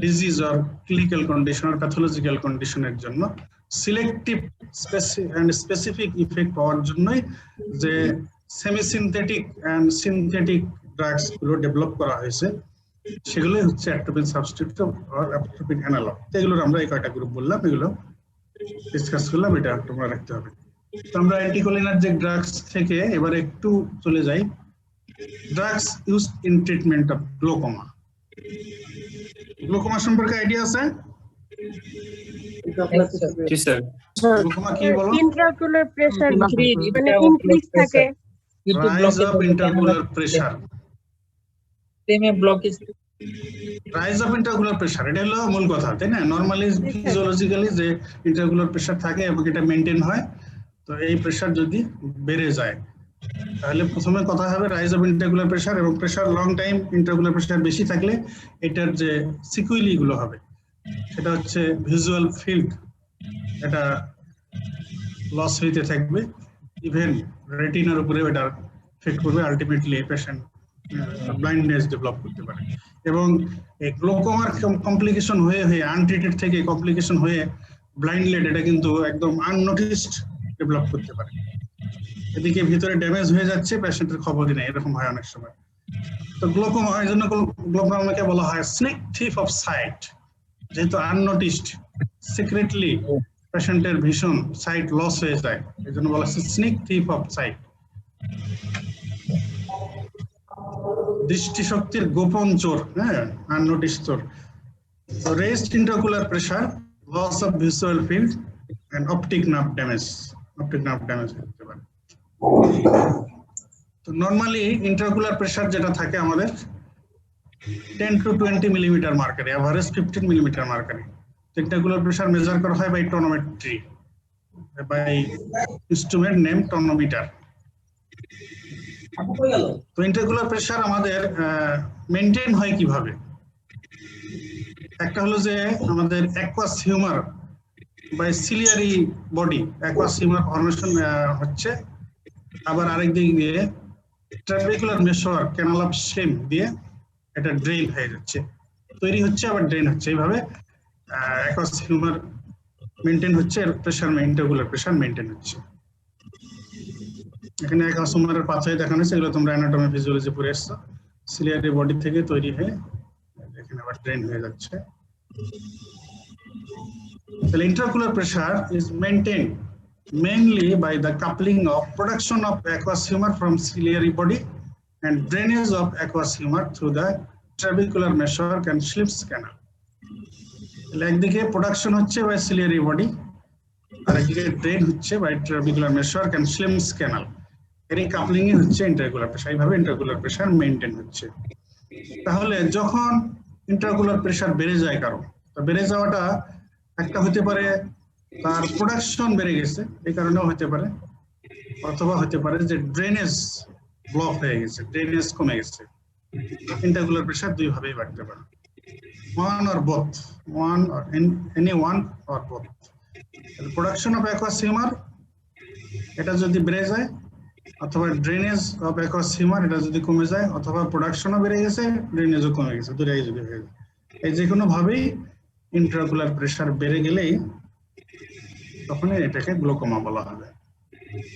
disease or clinical condition or pathological কন্ডিশনের জন্য সিলেক্টিভ স্পেসিফিক ইফেক্ট পাওয়ার জন্যই যে semi synthetic and synthetic drugs গুলো ডেভেলপ করা হয়েছে, সেগুলোই হচ্ছে atropine substitute or atropine analogue. এগুলোর আমরা এই কয়টা গ্রুপ বললাম, এগুলো ডিসকাস করলাম, এটা তোমরা রাখতে হবে। তো আমরা অ্যান্টিকোলিনার্জিক ড্রাগস থেকে এবার একটু চলে যাই drugs used in treatment of glaucoma. Glaucoma সম্পর্কে আইডিয়া আছে? জি স্যার। গ্লোকোমা কি বলো? ইন্ট্রাকুলার প্রেসার মানে ইনক্রিজ থাকে, rise of intercooler pressure, rise of intercooler pressure, এটা হলো মূল কথা, তাই না? নরমালি ফিজিওলজিক্যালি যে ইন্টারকুলার প্রেসার থাকে এবং এটা মেইনটেইন হয়, তো এই প্রেসার যদি বেড়ে যায় তাহলে প্রথমে কথা হবে রাইজ অফ ইন্টারকুলার প্রেসার, এবং pressure long time intercooler pressure বেশি থাকলে এটার যে সিকুয়েলি গুলো হবে সেটা হচ্ছে ভিজুয়াল ফিল্ড, এটা লস হইতে থাকবে, ইভেন রেটিনার উপরে এটা এফেক্ট করবে, আলটিমেটলি পেশেন্ট ব্লাইন্ডনেস ডেভেলপ করতে পারে। এবং এই গ্লোকোমার কমপ্লিকেশন হয়ে হয়ে আনট্রিটেড থেকে কমপ্লিকেশন হয়ে ব্লাইন্ডলেড, এটা কিন্তু একদম আননোটিসড ডেভেলপ করতে পারে। এদিকে ভিতরে ড্যামেজ হয়ে যাচ্ছে, পেশেন্টের খবরই নেই, এরকম হয় অনেক সময়। তো গ্লোকোমা, এই জন্য গ্লোকোমাকে বলা হয় স্নেক থিফ অফ সাইট, যেহেতু আননোটিসড সিক্রেটলি পেশেন্টের ভীষণ সাইট লস হয়ে যায়, এই জন্য বলা হচ্ছে স্নেক থিফ অফ সাইট। দৃষ্টিশক্তির গোপন চোর, হ্যাঁ, আননোটিস চোর। তো raised intraocular pressure, loss of visual field and optic nerve damage, optic nerve damage হতে পারে। তো নরমালি ইন্টারকুলার প্রেসার যেটা থাকে আমাদের 10 to 20 মিলিমিটার মার্কারে, এভারেজ 15 মিলিমিটার মার্কারে। ইন্টারকুলার প্রেসার মেজার করা হয় by tonometry, by instrument name tonometer. তো ইন্টারকুলার প্রেসার আমাদের মেইনটেইন হয় কিভাবে? একটা হলো যে আমাদের aqueous humour by ciliary body, aqueous humour formation হচ্ছে, আবার আরেক দিক দিয়ে trabecular meshwork canal of Schlemm দিয়ে এটা ড্রেন হয়ে যাচ্ছে, তৈরি হচ্ছে আবার ড্রেন হচ্ছে, এইভাবে অ্যাকুয়াস হিউমার মেইনটেইন হচ্ছে, প্রেসার ইন্টারকুলার প্রেসার মেইনটেইন হচ্ছে। এখানে অ্যাকুয়াস হিউমারের পাথওয়ে দেখানো হয়েছে, এগুলো তোমরা অ্যানাটমি ফিজিওলজি পড়ে এসছো। সিলিয়ারি বডি থেকে তৈরি হয়ে এখানে আবার ড্রেন হয়ে যাচ্ছে। The intraocular pressure is maintained mainly by the coupling of production of aqueous humor from ciliary body and drainage of aqueous humor through the trabecular meshwork and Schliff's canal. একদিকে production হচ্ছে by ciliary body আর একদিকে drain হচ্ছে by trabecular মেশওয়ার্ক and স্লিমস canal. এর এই coupling এ হচ্ছে intraocular pressure, এইভাবে intraocular pressure maintain হচ্ছে। তাহলে যখন ইন্ট্রাকুলার প্রেসার বেড়ে যায় কারো, তো বেড়ে যাওয়াটা একটা হতে পারে তার প্রোডাকশন বেড়ে গেছে এই কারণেও হতে পারে, অথবা হতে পারে যে ড্রেনেজ ব্লক হয়ে গেছে, ড্রেনেজ কমে গেছে। ইন্ট্রাকুলার প্রেসার দুই ভাবেই বাড়তে পারে, one or both, one or any one or both. The production of aqueous humor এটা যদি বেড়ে যায়, অথবা ড্রেনেজ অফ aqueous humor এটা যদি কমে যায়, অথবা প্রোডাকশনও বেড়ে গেছে ড্রেনেজও কমে গেছে, দুটোই যদি হয়ে যায়, এই যে কোনো ভাবেই ইন্ট্রাকুলার প্রেসার বেড়ে গেলেই তখন এটাকে গ্লোকোমা বলা হবে।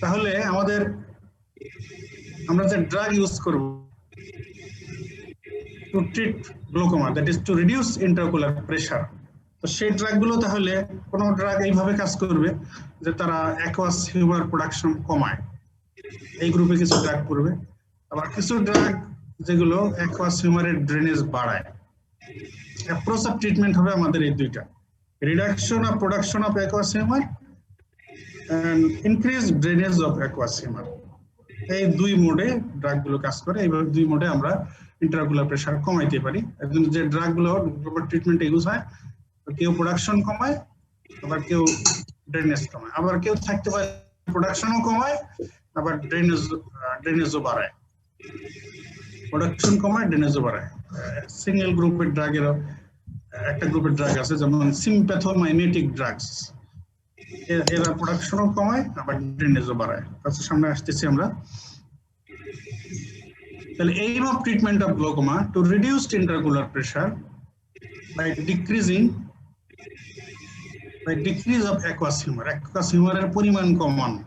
তাহলে আমরা যে ড্রাগ ইউজ করব to treat glaucoma, that is to reduce intraocular pressure, তো সেই ড্রাগ গুলো তাহলে কোন ড্রাগ এইভাবে কাজ করবে যে তারা অ্যাকুয়াস হিউমার প্রোডাকশন কমায়, এই গ্রুপে কিছু ড্রাগ পড়বে। আবার কিছু ড্রাগ যেগুলো অ্যাকুয়াস হিউমারের ড্রেনেজ বাড়ায়। অ্যাপ্রোচ অফ ট্রিটমেন্ট হবে আমাদের এই দুইটা, reduction of production of aqueous humour and increase drainage of aqueous humour. এই দুই মোডে ড্রাগ গুলো কাজ করে, এইভাবে দুই মোডে আমরা ইন্ট্রাকুলার প্রেসার কমাইতে পারি। এবং যে ড্রাগ গুলো ট্রিটমেন্টে ইউজ হয়, কেউ প্রোডাকশন কমায়, আবার কেউ ড্রেনেজ কমায়, আবার কেউ থাকতে পারে প্রোডাকশনও কমায় আবার ড্রেনেজও বাড়ায়, প্রোডাকশন কমায় ড্রেনেজও বাড়ায়। সিঙ্গেল গ্রুপের ড্রাগের একটা গ্রুপের ড্রাগ আছে যেমন সিম্প্যাথোমাইমেটিক ড্রাগস, এরা প্রোডাকশনও কমায় আবার ড্রেনেজও বাড়ায়। তার সামনে আসতেছি আমরা। The aim of treatment of glaucoma to reduce intraocular pressure by decrease of aqueous humor. Aqueous humor এর পরিমাণ কমানো,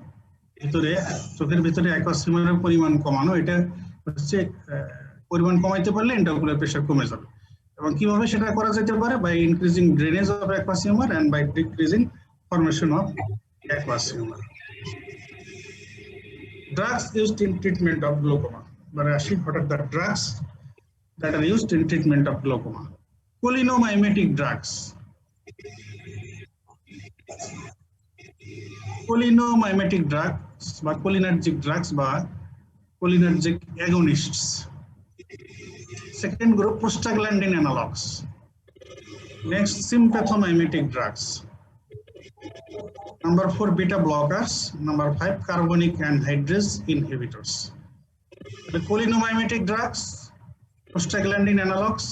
ভিতরে চোখের ভিতরে aqueous humor এর পরিমাণ কমানো, এটা হচ্ছে পরিমাণ কমাইতে পারলে ইন্ট্রাocular প্রেসার কমে যাবে। এবং কিভাবে সেটা করা যেতে পারে? by increasing drainage of aqueous humor and by decreasing formation of aqueous humor. Drugs used in treatment of glaucoma. But what are the drugs that are used in treatment of glaucoma? Cholinomimetic drugs. Cholinomimetic drugs বা cholinergic drugs বা cholinergic agonists. Second group, prostaglandin analogs. Next, sympathomimetic drugs. Number 4, beta blockers. Number 5, carbonic anhydrase inhibitors. The cholinomimetic drugs, prostaglandin analogs,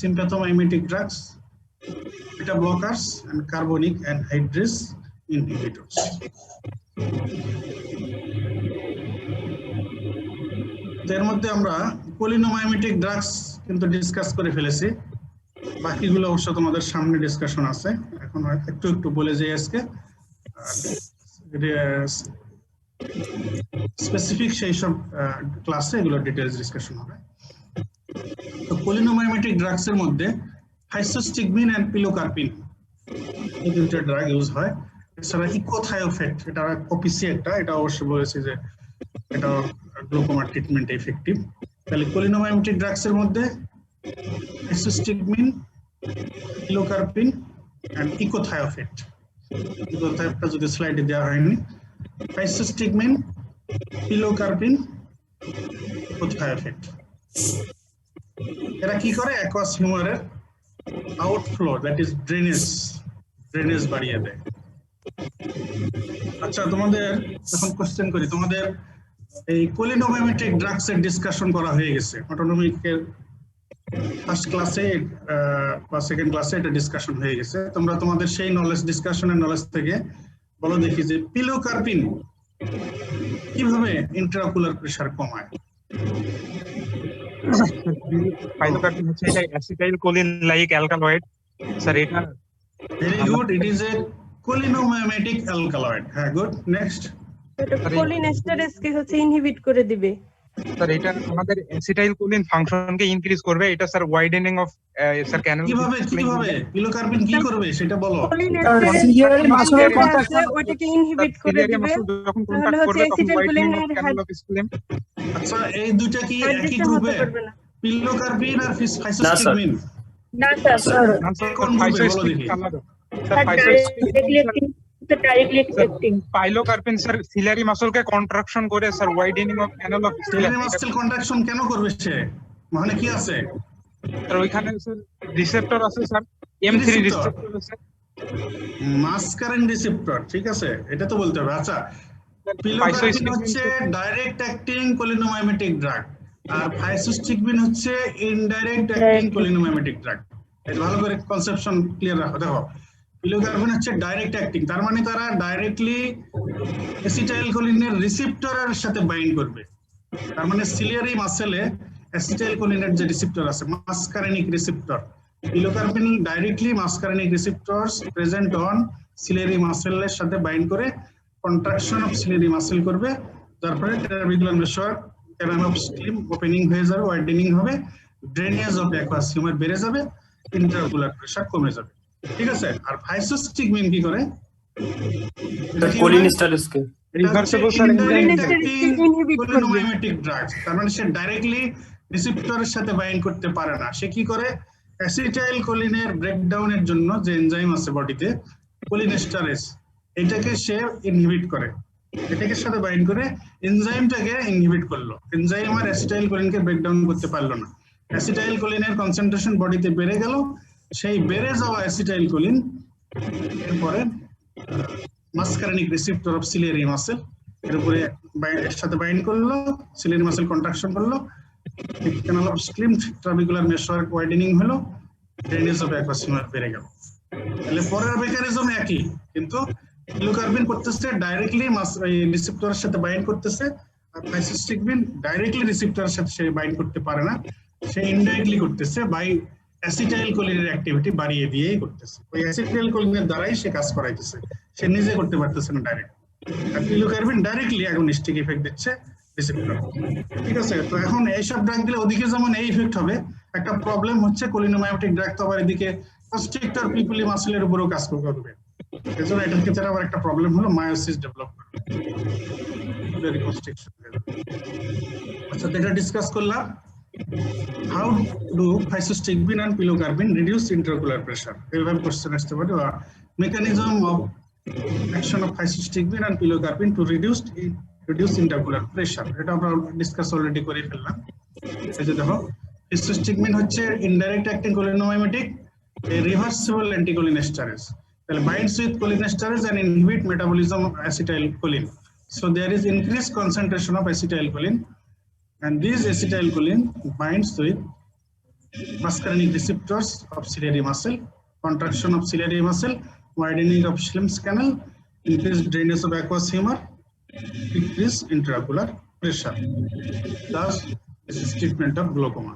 sympathomimetic drugs, beta blockers, and carbonic anhydrase inhibitors. এর মধ্যে আমরা cholinomimetic drugs কিন্তু discuss করে ফেলেছি, বাকিগুলো অবশ্য তোমাদের সামনে ডিসকাশন আছে। এখন একটু বলে যাই আজকে, স্পেসিফিক সেই সব ক্লাসে এগুলো ডিটেইলস ডিসকাশন হবে। তো cholinomimetic ড্রাগস এর মধ্যে হাইসোস্টিগমিন এন্ড পিলোকার্পিন এই দুটো ড্রাগ ইউজ হয়। এছাড়া ইকোথায়োফেট, এটা ওপিসি একটা, এটা অবশ্যই বলেছি যে এটা গ্লোকোমা ট্রিটমেন্ট এফেক্টিভ। তাহলে cholinomimetic ড্রাগস এর মধ্যে হাইসোস্টিগমিন, পিলোকার্পিন এন্ড ইকোথায়োফেট। ইকোথায়োফেটটা যদি স্লাইডে দেওয়া হয়নি, হাইসোস্টিগমিন, পিলোকার্পিন, ইকোথায়োফেট, এরা কি করে? অ্যাকুয়াস হিউমারের আউটফ্লো, দ্যাট ইজ ড্রেনেজ বাড়িয়ে দেয়। আচ্ছা, তোমাদের এখন কোশ্চেন করি, তোমাদের এই cholinomimetic ড্রাগস এর ডিসকাশন করা হয়ে গেছে অটোনমিকের ফার্স্ট ক্লাসে বা সেকেন্ড ক্লাসে, এটা ডিসকাশন হয়ে গেছে। তোমরা তোমাদের সেই নলেজ ডিসকাশনের নলেজ থেকে বলো দেখি যে পিলোকার্পিন কিভাবে ইন্ট্রাocular প্রেসার কমায়? পাইলোকার্পিন হচ্ছে এটা acetyl choline like alkaloid sir. এটা very good, it is a cholinomimetic alkaloid. হ্যাঁ, গুড, নেক্সট। এটা কোলিনেস্টারেজকে হচ্ছে ইনহিবিট করে দিবে। স্যার এটা আমাদের অ্যাসিটাইলকোলিন ফাংশনকে ইনক্রিজ করবে, এটা স্যার ওয়াইডেনিং অফ স্যার ক্যানেল কিভাবে পিলোকার্বিন কি করবে সেটা বলো। সিলিয়ারি মাসলের কন্ট্রাকশন ওটাকে ইনহিবিট করে দিবে, যখন তাহলে কন্টাক্ট হচ্ছে করবে তখন ওয়াইডেনিং অ্যাসিটাইলকোলিনের অফ ক্যানেল অফ স্কুলেম। আচ্ছা এই দুইটা কি একই হাইড্রেশন গ্রুপে, হতে পারবে না। পিলোকার্বিন আর ফাইসোস্টিগমিন? না স্যার, কোন গ্রুপে বলো দেখি। পাইলোকার্পিন স্যার সিলিয়ারি মাসলকে কন্ট্রাকশন করে sir widening of canal of ciliary muscle contraction কেন করবে সে? মানে কি আছে? স্যার ওইখানে স্যার রিসেপ্টর আছে স্যার, M3 রিসেপ্টর আছে, মাসকারেন রিসেপ্টর, ঠিক আছে, এটা তো বলতে হবে। আচ্ছা পিলোকার্বিন হচ্ছে ডাইরেক্ট অ্যাক্টিং কোলিনোমাইমেটিক ড্রাগ আর ফাইসোস্টিগমিন হচ্ছে ইনডাইরেক্ট অ্যাক্টিং কোলিনোমাইমেটিক ড্রাগ। এটা ভালো করে কনসেপশন ক্লিয়ার রাখো। দেখো পিলোকার্বিন হচ্ছে ডাইরেক্ট অ্যাক্টিং, তার মানে তারা ডাইরেক্টলি অ্যাসিটাইলকোলিনের রিসেপ্টরের সাথে বাইন্ড করবে। তার মানে সিলিয়ারি মাসেলে অ্যাসিটাইলকোলিনের যে রিসেপ্টর আছে muscarinic receptor, pilocarpine directly muscarinic receptors present on ciliary মাসেলের সাথে বাইন্ড করে কন্ট্রাকশন অফ সিলিয়ারি মাসেল করবে, তারপরে trabecular meshwork canal of Schlemm opening হয়ে যাবে, ওয়াইডেনিং হবে, ড্রেনেজ অফ অ্যাকুয়াস হিউমার বেড়ে যাবে, ইন্ট্রাকুলার প্রেসার কমে যাবে, ঠিক আছে। আর ফাইসোস্টিগমিন কি করে? কোলিনিস্টারেসকে রিভার্সিবল স্যার কোলিনোমাইমেটিক ড্রাগ, তার মানে সে ডাইরেক্টলি রিসেপ্টরের সাথে বাইন্ড করতে পারে না। সে কি করে? অ্যাসিটাইলকোলিনের ব্রেকডাউনের জন্য যে এনজাইম আছে বডিতে কোলিনেস্টারেস, এটাকে সে ইনহিবিট করে, এটাকে সাথে বাইন্ড করে এনজাইমটাকে ইনহিবিট করলো। এনজাইম আর অ্যাসিটাইলকোলিনকে ব্রেকডাউন করতে পারলো না, অ্যাসিটাইলকোলিনের কনসেন্ট্রেশন বডিতে বেড়ে গেল, সেই বেড়ে যাওয়া অ্যাসিটাইলকোলিন এরপরে muscarinic receptor of ciliary muscle এর উপরে এর সাথে বাইন্ড করলো, সিলিয়ারি মাসেল কন্ট্রাকশন করলো, canal of Schlemm trabecular meshwork widening হলো, ড্রেনেজ অফ অ্যাকুয়াস হিউমার বেড়ে গেল। তাহলে পরের মেকানিজম একই, কিন্তু পিলোকার্বিন করতেছে ডাইরেক্টলি রিসেপ্টরের সাথে বাইন্ড করতেছে, আর ফাইসোস্টিগমিন ডাইরেক্টলি রিসেপ্টরের সাথে সে বাইন্ড করতে পারে না, সে ইনডাইরেক্টলি করতেছে বাই অ্যাসিটাইলকোলিনের অ্যাক্টিভিটি বাড়িয়ে দিয়েই করতেছে। ওই অ্যাসিটাইলকোলিনের দ্বারাই সে কাজ করাইতেছে, সে নিজে করতে পারতেছে না ডাইরেক্ট। আর পিলোকার্বিন ডাইরেক্টলি অ্যাগনিস্টিক ইফেক্ট দিচ্ছে রিসেপ্টর, ঠিক আছে। তো এখন এইসব ড্রাগ দিলে ওদিকে যেমন এই ইফেক্ট হবে, একটা প্রবলেম হচ্ছে কোলিনোমাইমেটিক ড্রাগ তো আবার এদিকে কনস্ট্রিক্টর পিপুলি মাসলের উপরেও কাজ করবে, এজন্য এটার ক্ষেত্রে আবার একটা প্রবলেম হলো মায়োসিস ডেভেলপ করবে, রিকনস্ট্রাকশন। আচ্ছা এটা ডিসকাস করলাম। How do physostigmine and pilocarpine reduce intraocular pressure? এভাবে কোশ্চেন আসতে পারে। Mechanism of action of physostigmine and pilocarpine to reduce intraocular pressure, এটা আমরা ডিসকাস অলরেডি করে ফেললাম। এই যে দেখো physostigmine হচ্ছে ইনডাইরেক্ট অ্যাক্টিং কোলিনোমাইমেটিক, রিভার্সিবল অ্যান্টিকোলিনেস্টারেজ, তাহলে binds with cholinesterase and inhibit metabolism of acetylcholine. So there is increased concentration of acetylcholine, and this acetylcholine binds with muscarinic receptors of ciliary muscle, contraction of ciliary muscle, widening of Schlemm's canal, increased drainage of aqueous humor, decreased intraocular pressure. Thus, this is treatment of glaucoma.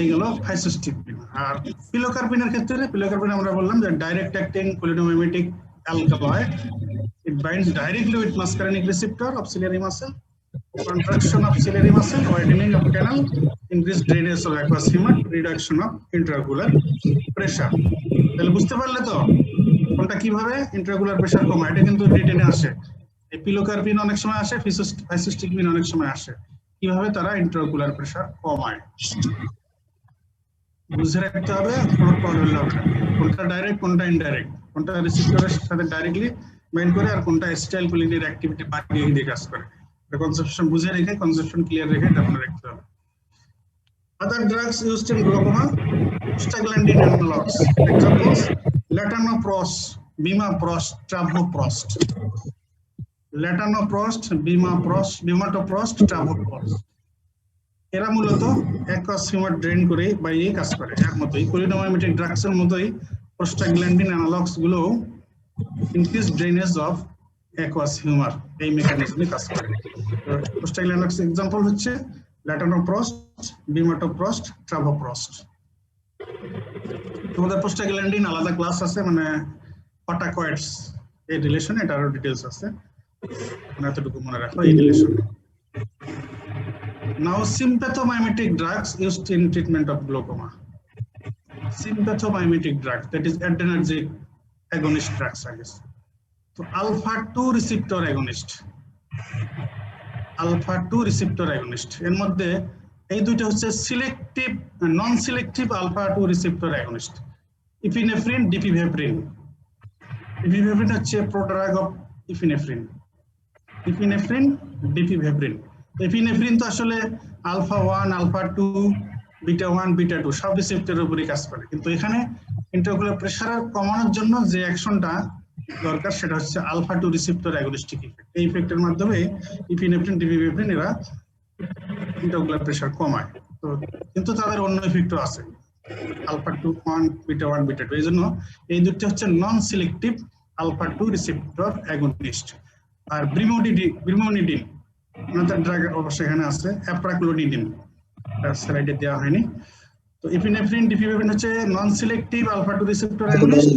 এইগুলো ফাইসোস্টিগমিন। আর পিলোকার্বিনের ক্ষেত্রে পিলোকার্বিন আমরা বললাম যে direct acting cholinomimetic alkaloid, it binds directly with muscarinic receptor of ciliary muscle, contraction of ciliary muscle, widening of canal, increased drainage of aqueous humor, reduction of intraocular pressure. তাহলে বুঝতে পারলে তো কোনটা কিভাবে ইন্ট্রাকুলার প্রেসার কমায়, এটা কিন্তু রিটেনে আসে। এই পিলোকার্বিন অনেক সময় আসে, ফাইসোস্টিগমিন অনেক সময় আসে, কিভাবে তারা ইন্ট্রাকুলার প্রেসার কমায় বুঝে রাখতে হবে, কোনো প্রবলেম হবে না। কোনটা ডাইরেক্ট কোনটা ইনডাইরেক্ট, কোনটা রিসেপ্টরের সাথে ডাইরেক্টলি বাইন্ড করে আর কোনটা অ্যাসিটাইলকোলিনের অ্যাক্টিভিটি বাড়িয়ে দিয়ে কাজ করে, এটা কনসেপশন বুঝে রেখে কনসেপশন ক্লিয়ার রেখে এটা মনে রাখতে হবে। Other drugs used in glaucoma, prostaglandin analogs. Examples: latanoprost, bimaprost, travoprost. ল্যাটানোপ্রস্ট, বিমাটোপ্রস্ট, ট্রাভোপ্রস্ট, এরা মূলত অ্যাকুয়াস হিউমার ড্রেন করে বাইরে কাজ করে। এর মতোই কোলিনোমাইমেটিক ড্রাগসের মতোই প্রোস্টাগ্ল্যান্ডিন অ্যানালগস গুলো increase drainage of aqueous humour এই মেকানিজমে কাজ করে। প্রোস্টাগ্ল্যান্ডিন এক্সাম্পল হচ্ছে ল্যাটানোপ্রস্ট, বিমাটোপ্রস্ট, ট্রাভোপ্রস্ট। তোমাদের প্রোস্টাগ্ল্যান্ডিন আলাদা ক্লাস আছে, মানে পাটাকয়েডস এই রিলেশনে, এটা আরো ডিটেইলস আছে, এতটুকু মনে রাখো এই relation. Now, sympathomimetic drugs used in treatment of glaucoma. Sympathomimetic drugs, that is adrenergic agonist drugs, I guess. So alpha 2 receptor agonist. Alpha 2 receptor agonist. এর মধ্যে এই দুইটা হচ্ছে সিলেক্টিভ নন selective alpha 2 receptor against. Epinephrine, ডিপিভেফ্রিন। ডিপিভেফ্রিন হচ্ছে prodrug of epinephrine. Epinephrine, ডিপিভেফ্রিন। Epinephrine তো আসলে alpha 1, alpha 2, beta 1, beta 2 সব রিসেপ্টরের উপরই কাজ করে, কিন্তু এখানে ইন্ট্রাঅকুলার প্রেসার কমানোর জন্য যে অ্যাকশনটা দরকার সেটা হচ্ছে আলফা 2 রিসেপ্টর অ্যাগনিস্টিক ইফেক্ট। এই ইফেক্টের মাধ্যমে ইপিনেফ্রিন, ডিপিভেফ্রিন এরা ইন্ট্রাঅকুলার প্রেসার কমায়। তো কিন্তু তাদের অন্য ইফেক্টও আছে, আলফা 2, 1, বিটা 1, বিটা 2। এই জন্য এই দুটো হচ্ছে non selective alpha 2 receptor agonist. আর ব্রিমোনিডিন আমাদের ড্রাগ অবশ্য এখানে আছে, অ্যাপ্রাক্লোনিডিন স্লাইডে দেওয়া হয়নি। তো ইপিনেফ্রিন, ডিপিভেফ্রিন হচ্ছে non selective alpha 2 receptor agonist,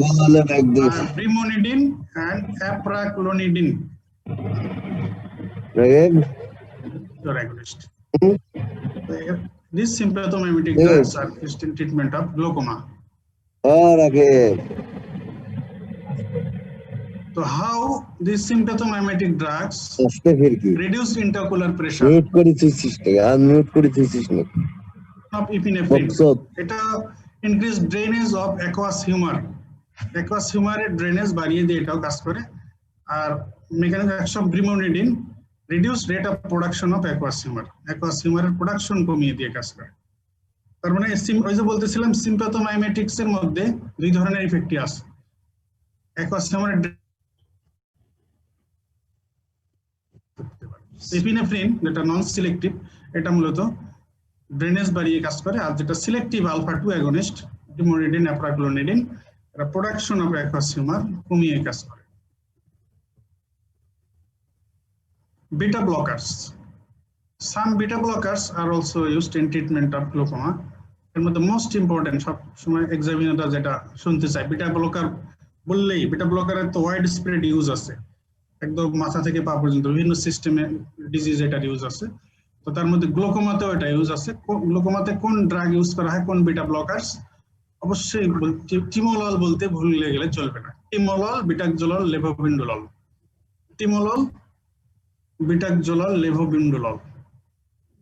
আর brimonidine and apraclonidine agonist. These sympathomimetic drugs are used in treatment of glaucoma. So how these sympathomimetic drugs reduce intraocular pressure of epinephrine? এটা increase drainage of aqueous humor. Aqueous humor এর drainage বাড়িয়ে দিয়ে এটাও কাজ করে। আর mechanism of action of brimonidine reduce rate of production of aqueous humor. Aqueous humor এর production কমিয়ে দিয়ে কাজ করে। তার মানে ওই যে বলতেছিলাম সিম্পাথোমাইমেটিক্স এর মধ্যে দুই ধরনের ইফেক্টই আছে। aqueous humor এপিনেফ্রিন যেটা নন সিলেক্টিভ, এটা মূলত ড্রেনেজ বাড়িয়ে কাজ করে, আর যেটা সিলেক্টিভ আলফা 2 অ্যাগনিস্ট ডিমোনিডিন, অ্যাপ্রাক্লোনিডিন, এটা প্রোডাকশন অফ aqueous humor কমিয়ে কাজ করে। Beta blockers. Some beta blockers are also used in treatment of glaucoma. এর মধ্যে মোস্ট ইম্পর্টেন্ট সব সময় এক্সামিনাররা যেটা শুনতে চায়, বিটা ব্লকার বললেই বিটা ব্লকারের তো ওয়াইড স্প্রেড ইউজ আছে, একদম মাথা থেকে পা পর্যন্ত বিভিন্ন সিস্টেমে ডিজিজ এটার ইউজ আছে। তো তার মধ্যে গ্লোকোমাতেও এটা ইউজ আছে। গ্লোকোমাতে কোন ড্রাগ ইউজ করা হয়, কোন বিটা ব্লকার্স? অবশ্যই টিমোলল বলতে ভুলে গেলে চলবে না। টিমোলল, বিটাকজোলল, লেভোবিন্ডোলল। টিমোলল, বিটাকজোলল, লেভোবিন্ডোলল।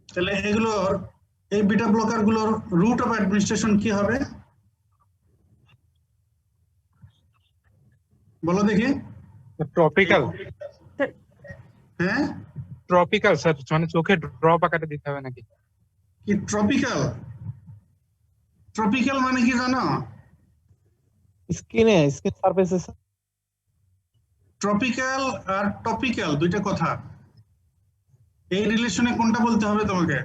তাহলে এগুলোর এই বিটা ব্লকার গুলোর রুট অফ অ্যাডমিনিস্ট্রেশন কি হবে বলো দেখি? টপিক্যাল। হ্যাঁ টপিক্যাল স্যার, মানে চোখে ড্রপ আকারে দিতে হবে নাকি? কি ট্রপিক্যাল? ট্রপিক্যাল মানে কি জানো? স্কিন সারফেসে। ট্রপিক্যাল আর টপিক্যাল দুইটা কথা, এই রিলেশনে কোনটা বলতে হবে তোমাকে?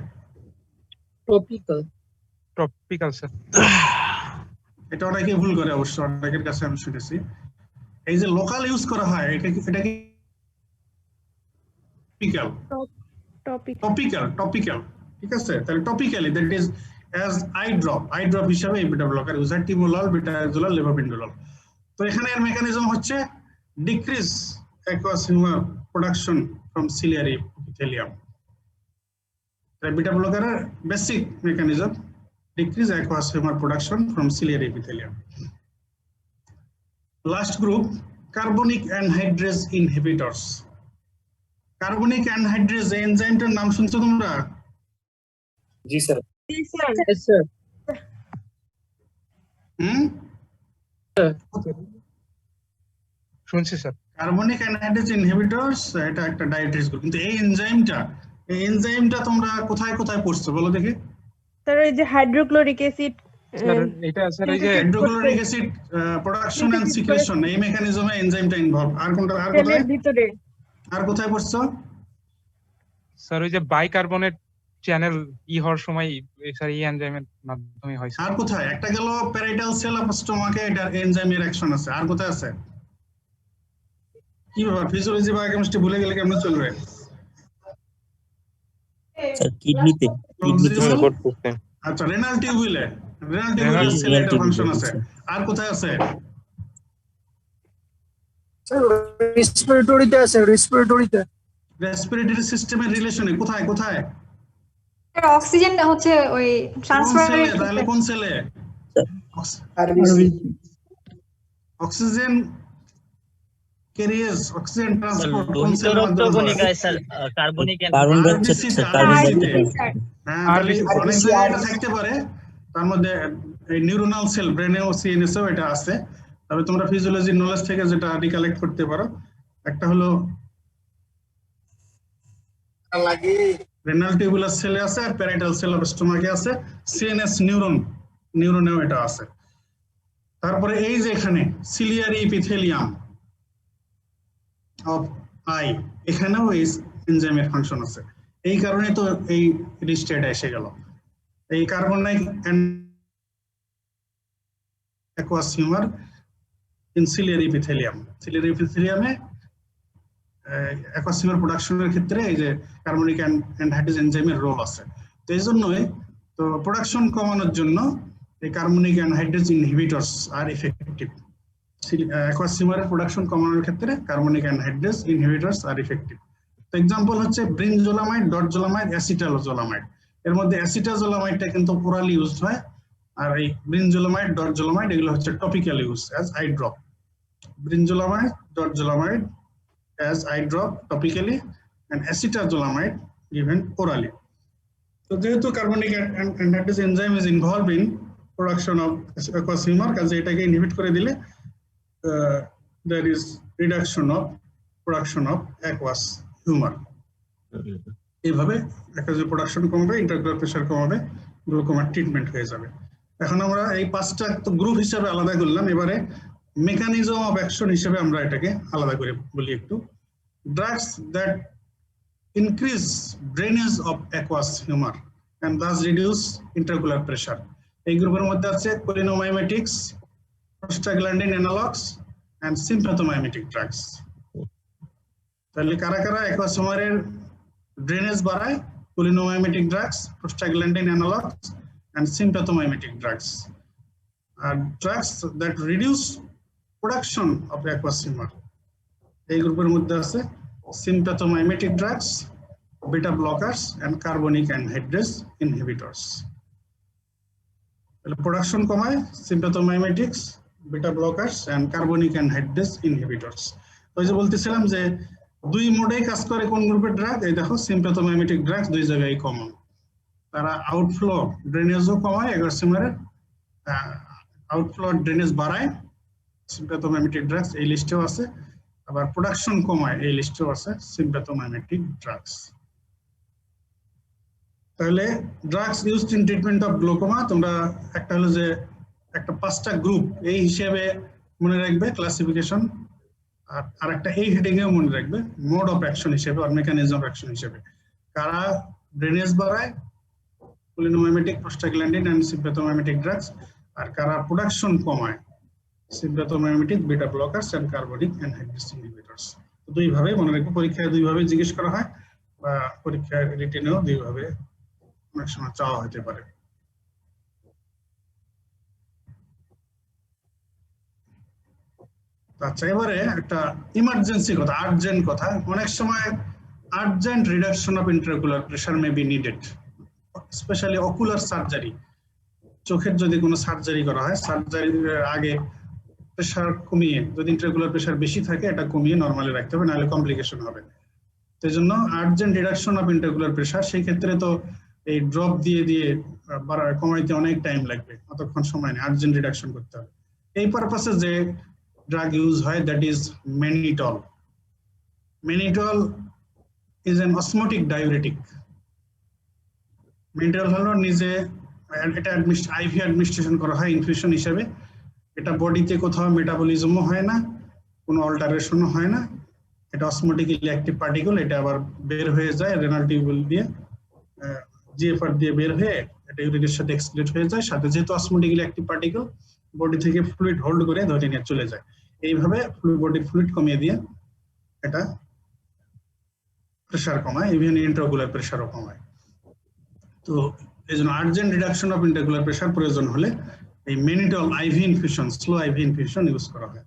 Topical sir. এটা অনেকে ভুল করে, অবশ্য অনেকের কাছে আমি শুনেছি। এই যে লোকাল ইউজ করা হয় এটা কি টপিক্যাল, ঠিক আছে? তাহলে topically that is as eye drop হিসাবে এই বিটা ব্লকার ইউজ হয়, টিমোলল, বিটাকজোলল, লেভোবিন্ডোলল। তো এখানে এর মেকানিজম হচ্ছে decrease aqueous humor production from ciliary epithelium. Beta blocker basic mechanism decrease aqueous humor production from ciliary epithelium. Last group, carbonic anhydrase inhibitors. Carbonic anhydrase এনজাইমটার নাম শুনছো তোমরা? জি স্যার। শুনছি স্যার। কার্বনিক অ্যানহাইড্রেজ ইনহিবিটরস এটা একটা dietary group, কিন্তু এই এনজাইমটা তোমরা কোথায় কোথায় পড়ছো বলো দেখি? স্যার ওই যে হাইড্রোক্লোরিক অ্যাসিড, স্যার এটা স্যার এই যে hydrochloric acid production and secretion, এই মেকানিজমে এনজাইমটা ইনভলভ। আর কোনটা? আর কোথায়? ভিতরে। আর কোথায় পড়ছো? স্যার ওই যে বাইকার্বনেট চ্যানেল হওয়ার সময় স্যার এই এনজাইমের মাধ্যমে হয়। আর কোথায়? একটা গেল প্যারাইটাল সেল অফ স্টোমাকে, এটা এনজাইমের অ্যাকশন আছে। আর কোথায় আছে? কি ব্যাপার, ফিজিওলজি বা কেমিস্ট্রি ভুলে গেলে কেমন চলবে? স্যার কিডনিতে করতেছে। আচ্ছা, রেনাল টিউবুলে সেল এটা ফাংশন আছে। আর কোথায় আছে? রেসপিরেটরিতে আছে, রেসপিরেটরি সিস্টেমের রিলেশনে কোথায়? অক্সিজেনটা হচ্ছে ওই কোন ট্রান্সফার সেলে তাহলে কোন সেলে অক্সিজেন ক্যারিয়ার্স অক্সিজেন ট্রান্সপোর্ট কোন লোহিত সেলের মাধ্যমে হয়? রক্তকণিকায় sir carbonic carbon die RBC তে, স্যার কার্বন RBC ডাই তে। হ্যাঁ, তাহলে অনেক জায়গায় এটা থাকতে পারে, তার মধ্যে এই নিউরোনাল সেল ব্রেনেও সিএনএসও এটা আছে। তবে তোমরা ফিজিওলজির নলেজ থেকে যেটা রিকালেক্ট করতে পারো, একটা হলো রেনাল টিউবুলার সেলে আছে আর প্যারাইটাল সেল অফ স্টোমাকে আছে, সিএনএস নিউরনেও এটা আছে। তারপরে এই যে এখানে সিলিয়ারি ইপিথেলিয়াম অফ আই, এখানেও এই এনজাইমের ফাংশন আছে। এই কারণে তো এই রিস্টেটা এসে গেল। এই carbonic aqueous humour in ciliary ইপিথেলিয়ামে অ্যাকুয়াস হিউমার প্রোডাকশনের ক্ষেত্রে এই যে কার্বনিক অ্যানহাইড্রেজ এনজাইমের রোল আছে। তো এই জন্যই তো প্রোডাকশন কমানোর জন্য এই কার্বনিক অ্যানহাইড্রেজ ইনহিবিটরস আর ইফেক্টিভ। অ্যাকুয়াস হিউমারের প্রোডাকশন কমানোর ক্ষেত্রে কার্বনিক অ্যানহাইড্রেজ ইনহিবিটরস আর ইফেক্টিভ। তো এক্সাম্পল হচ্ছে ব্রিনজোলামাইড, ডটজোলামাইড, অ্যাসিটাজোলামাইড। এর মধ্যে অ্যাসিটাজোলামাইডটা কিন্তু ওরালি ইউজড হয়, আর এই ব্রিনজোলামাইড, ডটজোলামাইড এগুলো হচ্ছে topical use as eye drop. Brinzolamide, dorzolamide as eye drop topically and acetazolamide given orally. So যেহেতু carbonic anhydrase enzyme is involved in production of aqueous humor, কাজে এটাকে ইনহিবিট করে দিলে there is reduction of production of aqueous humor. এইভাবে aqueous production কমবে, ইন্টারগ্লোয়ার pressure কমাবে, গ্লুকোমার treatment হয়ে যাবে। এখন আমরা এই পাঁচটা তো গ্রুপ হিসেবে আলাদা করলাম, এবারে মেকানিজম অফ অ্যাকশন হিসেবে আমরা এটাকে আলাদা করে বলি একটু। Drugs that increase drainage of aqueous humour and thus reduce intraocular pressure. এই গ্রুপের মধ্যে আছে cholinomimetics, prostaglandin analogues and sympathomimetic drugs. তাহলে কারা কারা অ্যাকুয়াস হিউমারের ড্রেনেজ বাড়ায়? Cholinomimetic drugs, prostaglandin analogues and sympathomimetic drugs. আর drugs that reduce production of aqueous humour, এই গ্রুপের মধ্যে আছে sympathomimetic drugs, beta blockers and carbonic anhydrase inhibitors. Production কমায় sympathomimetics, beta blockers and carbonic anhydrase inhibitors। ওই যে বলতেছিলাম যে দুই মোডেই কাজ করে কোন গ্রুপের ড্রাগ, এই দেখো sympathomimetic drugs দুই জায়গায় কমন। তারা আউটফ্লো ড্রেনেজও কমায়, অ্যাকুয়াস হিউমারের আউটফ্লো ড্রেনেজ বাড়ায়, sympathomimetic drugs এই লিস্টেও আছে। আবার প্রোডাকশন কমায়, এই লিস্টেও আছে sympathomimetic drugs। তাহলে drugs used in treatment of glaucoma, তোমরা একটা হলো যে একটা পাঁচটা গ্রুপ এই হিসেবে মনে রাখবে ক্লাসিফিকেশন, আর একটা এই হেডিং এও মনে রাখবে মোড অফ অ্যাকশন হিসেবে আর মেকানিজম অফ অ্যাকশন হিসেবে। কারা ড্রেনেজ বাড়ায়? কোলিনোমাইমেটিক, প্রোস্টাগ্ল্যান্ডিন এন্ড সিম্প্যাথোমাইমেটিক ড্রাগস। আর কারা প্রোডাকশন কমায়? sympathomimetic, beta blockers and carbonic anhydrase inhibitors। দুই ভাবে মনে রাখবে, পরীক্ষায় দুই ভাবে জিজ্ঞেস করা হয় বা পরীক্ষায় রিটেনেও দুই ভাবে অনেক সময় চাওয়া হতে পারে। আচ্ছা, এবারে একটা ইমার্জেন্সি কথা, আর্জেন্ট কথা। অনেক সময় urgent reduction of intraocular pressure may be needed, specially ocular surgery. চোখের যদি কোনো সার্জারি করা হয়, সার্জারির আগে প্রেসার কমিয়ে, যদি ইন্ট্রাকুলার প্রেসার বেশি থাকে এটা কমিয়ে নরমালি রাখতে হবে, নাহলে কমপ্লিকেশন হবে। সেই জন্য urgent reduction of intraocular pressure, সেই ক্ষেত্রে তো এই ড্রপ দিয়ে দিয়ে কমাইতে অনেক টাইম লাগবে, অতক্ষণ সময় নেই, আর্জেন্ট রিডাকশন করতে হবে। এই পারপাসে যে ড্রাগ ইউজ হয় that is mannitol. Mannitol is an osmotic diuretic. Mannitol হলো নিজে, এটা আইভি অ্যাডমিনিস্ট্রেশন করা হয় ইনফিউশন হিসেবে। এটা বডিতে কোথাও মেটাবলিজমও হয় না, কোনো অল্টারেশনও হয় না। এটা অসমোটিক্যালি অ্যাক্টিভ পার্টিকেল, এটা আবার বের হয়ে যায় রেনাল টিউবুল দিয়ে, জিএফআর দিয়ে বের হয়ে এটা ইউরিনের সাথে এক্সক্রিট হয়ে যায়। সাথে যেহেতু অসমোটিক্যালি অ্যাক্টিভ পার্টিকেল বডি থেকে ফ্লুইড হোল্ড করে ধরে নিয়ে চলে যায়। এইভাবে বডির ফ্লুইড কমিয়ে দিয়ে এটা প্রেসার কমায়, ইভেন ইন্ট্রাকুলার প্রেসারও কমায়। তো এই জন্য urgent reduction of intraocular pressure প্রয়োজন হলে এই mannitol IV infusion, slow IV infusion use করা হয়।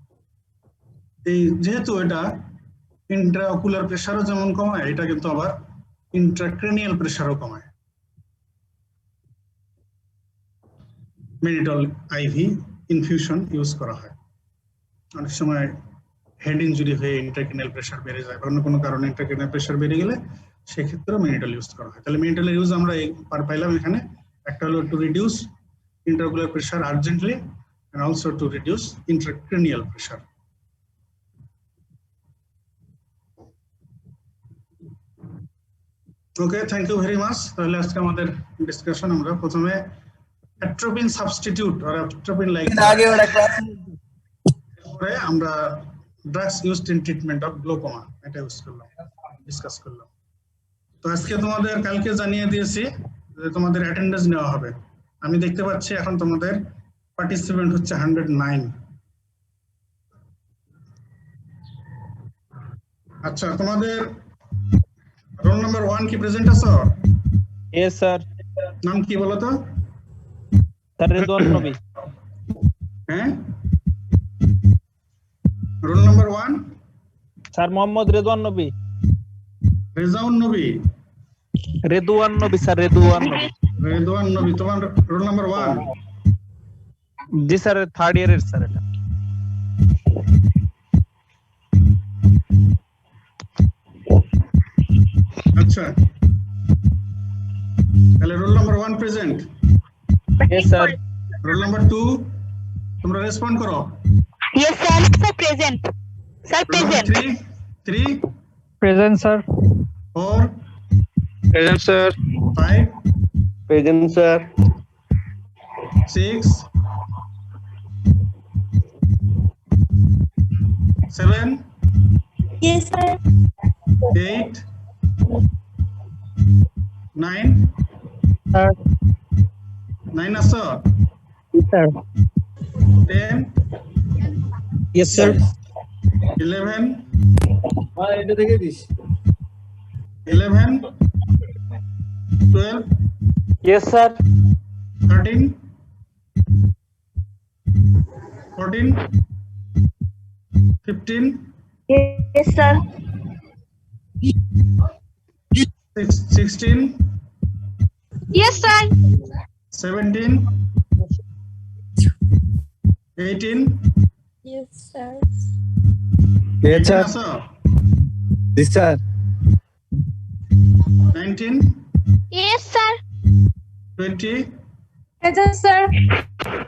এই যেহেতু এটা ইন্ট্রাকুলার প্রেসারও যেমন কমায়, এটা কিন্তু আবার ইন্ট্রাক্রেনিয়াল প্রেসারও কমায়। মেনিটল আইভি ইনফিউশন ইউজ করা হয়। অনেক সময় হেড ইনজুরি হয়ে ইন্ট্রাক্রেনিয়াল প্রেশার বেড়ে যায়, অন্য কোনো কারণে ইন্ট্রাক্রেনিয়াল প্রেশার বেড়ে গেলে সেক্ষেত্রেও মেনিটল ইউজ করা হয়। তাহলে মেনিটলের ইউজ আমরা পাইলাম এখানে, একটা হলো to reduce intraocular pressure urgently and also to reduce intracranial pressure. Okay, thank you very much. তাহলে আজকে আমাদের ডিসকাশন আমরা প্রথমে অ্যাট্রোপিন সাবস্টিটিউট আর অ্যাট্রোপিন লাইক পরে আমরা drugs used in treatment of glaucoma এটা ইউজ করলাম, ডিসকাস করলাম। তো আজকে তোমাদের কালকে জানিয়ে দিয়েছি যে তোমাদের অ্যাটেন্ডেন্স নেওয়া হবে। আমি দেখতে পাচ্ছি এখন তোমাদের পার্টিসিপেন্ট হচ্ছে 109। আচ্ছা, তোমাদের রোল নাম্বার 1 কি প্রেজেন্ট আছো? Yes, sir. নাম কি বলো তো? Sir, রেদওয়ান নবী। হ্যাঁ, roll number 1 sir Mohammad Redwan নবী। রেজাউন নবী। রেদওয়ান নবী স্যার, রেদওয়ান নবী। রেদওয়ান নবী, তোমার রোল নাম্বার 1? জি স্যার, থার্ড ইয়ারের স্যার এটা। আচ্ছা, তাহলে roll number 1 present. Yes, sir. Roll number 2 তোমরা রেসপন্ড করো। Yes, sir. Sir, present. Sir, roll number present. 3 Present, sir. 4 present sir. 5 Present, sir. 6 7 Yes, sir. 8 9 Sir. 9 আছো? Yes, sir. 10 Yes, sir. 11 এটা দেখে this. 11 12 Yes, sir. 13 14 15 Yes, sir. 16 Yes, sir. 17 18 Yes, sir. Yes, sir. আছো? Yes, sir. 19 Yes, sir. 20 Present, sir.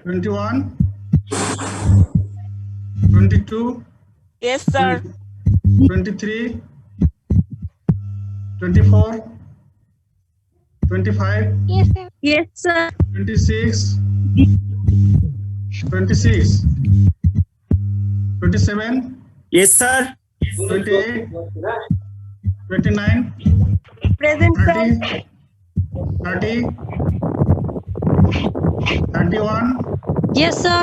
21 22 Yes, sir. 23 24 25 Yes, sir. Yes, sir. 26 27 Yes, sir. 28 29 Present, sir. 30 31 Yes, sir.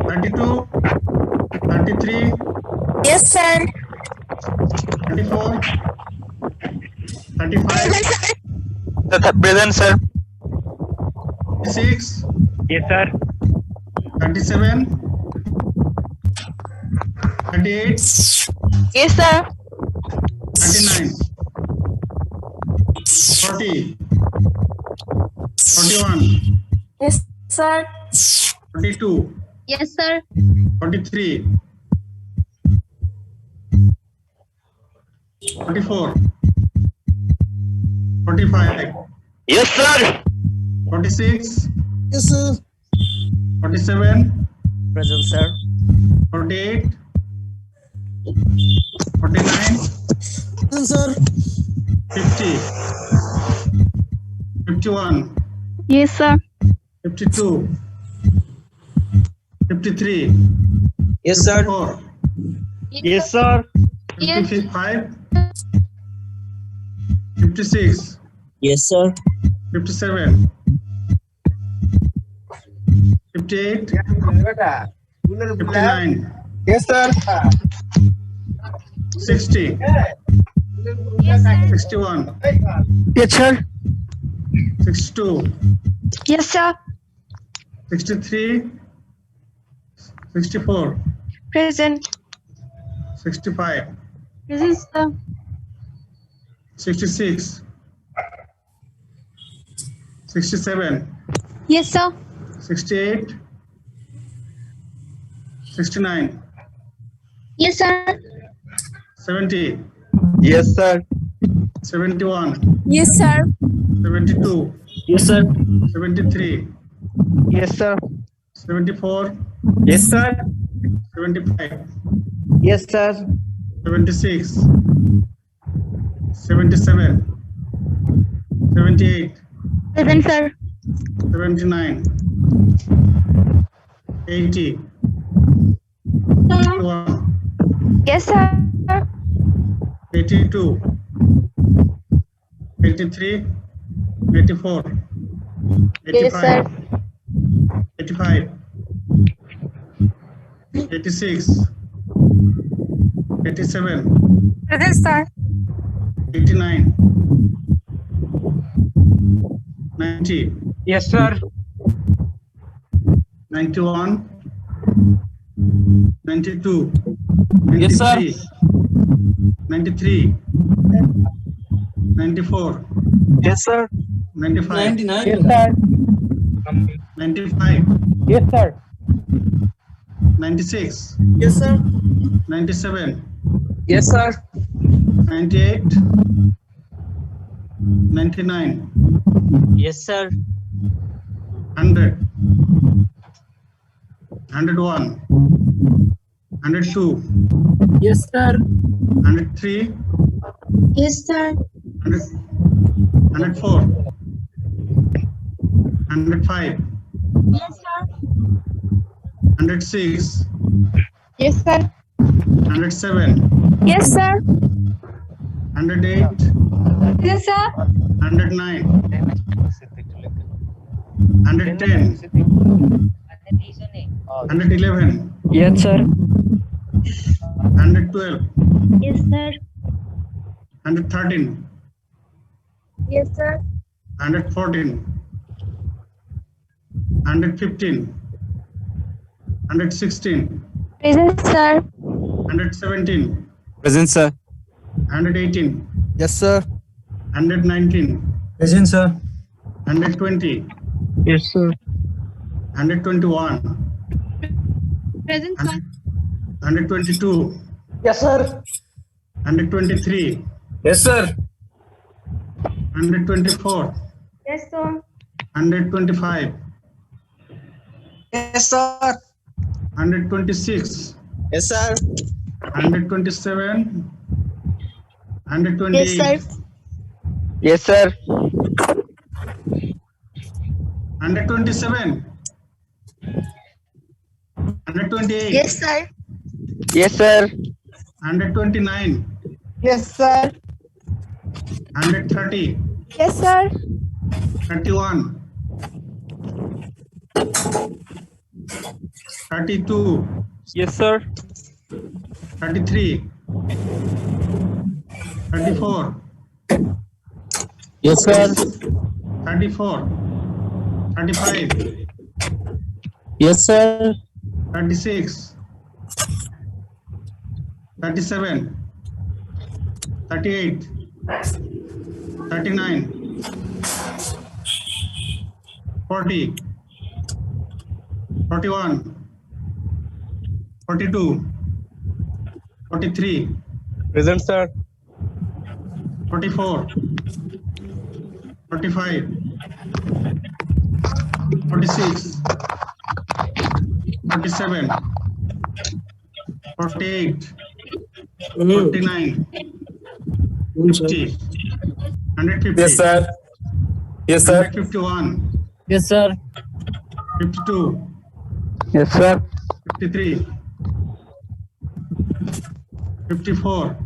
32 33 Yes, sir. 34 35 Present, sir. 36 Yes, sir. 37 38 Yes, sir. 39 40 41 Yes, sir. 42 Yes, sir. 43 44 45 Yes, sir. 46 Yes, sir. 47 Present, sir. 48 49 Present, sir. 50 51 Yes, sir. 52 53 Yes, sir. 54 Yes, sir. 55 56 Yes, sir. 57 58 59 Yes, sir. 60 61 Yes, sir. 62 Yes, sir. 63 64 Present. 65 Present, sir. 66 67 Yes, sir. 68, 69, Yes, sir. 70, Yes, sir. 71, Yes, sir. 72, Yes, sir. 73, Yes, sir. 74, Yes, sir. 75, Yes, sir. 76, 77, 78, Present, sir. 79, 80, 81, Yes, sir. 82, 83, 84, 85, 85, 86, 87, Present, sir. 89, 90, Yes, sir. 91, 92, Yes, sir. 93, 93, 94, Yes, sir. 95, 99. sir. 95, Yes, sir. 96, Yes, sir. 97, Yes, sir. 98, 99, Yes, sir. 100, 101, 102, Yes, sir. 103, Yes, sir. 104, 105, Yes, sir. 106, Yes, sir. 107, Yes, sir. 108, Yes, sir. 109, 110, 111, Yes, sir. 112, Yes, sir. 113, Yes, sir. 114, 115, 116, Present, sir. 117, Present, sir. 118, Yes, sir. 119, Present, sir. 120, Yes, sir. 121, Present, sir. 122, Yes, sir. 123, Yes, sir. 124, Yes, sir. 125, Yes, sir. 126, Yes, sir. 127, Yes, sir. 128, Yes, sir. 127, 128, Yes, sir. Yes, sir. 129, Yes, sir. 130, Yes, sir. 31, 32, Yes, sir. 33, 34, Yes, sir. 34, 35, Yes, sir. 36, 37, 38, 39, 40, 41, 42, 43, Present, sir. 44, 45, 46, 47, 48, 49, 50, 150, Yes, sir. Yes, sir. 151, Yes, sir. 52, Yes, sir. 53, 54,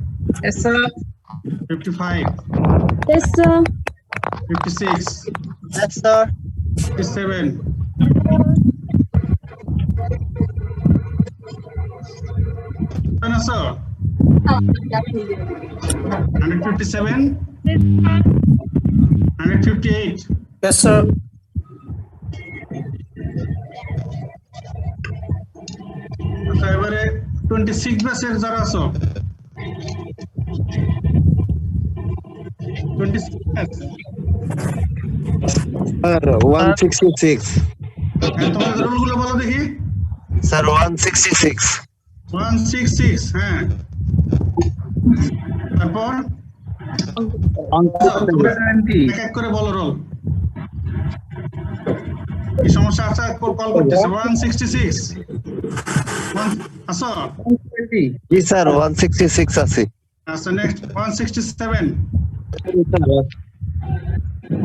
Yes, sir. 55, Yes, sir. 56, Yes, sir. 57, 157, 158, Yes, sir. আচ্ছা এবারে 26 ব্যাচের যারা আছো 26 batch Sir, 166. তোমাদের রুলগুলো বলো দেখি। Sir 166 166, হ্যাঁ। তারপর এক এক করে বলো রোল। কি সমস্যা আছে? কল করতেছে। 166 আসো। জি স্যার 166 আছে। আচ্ছা, next 167,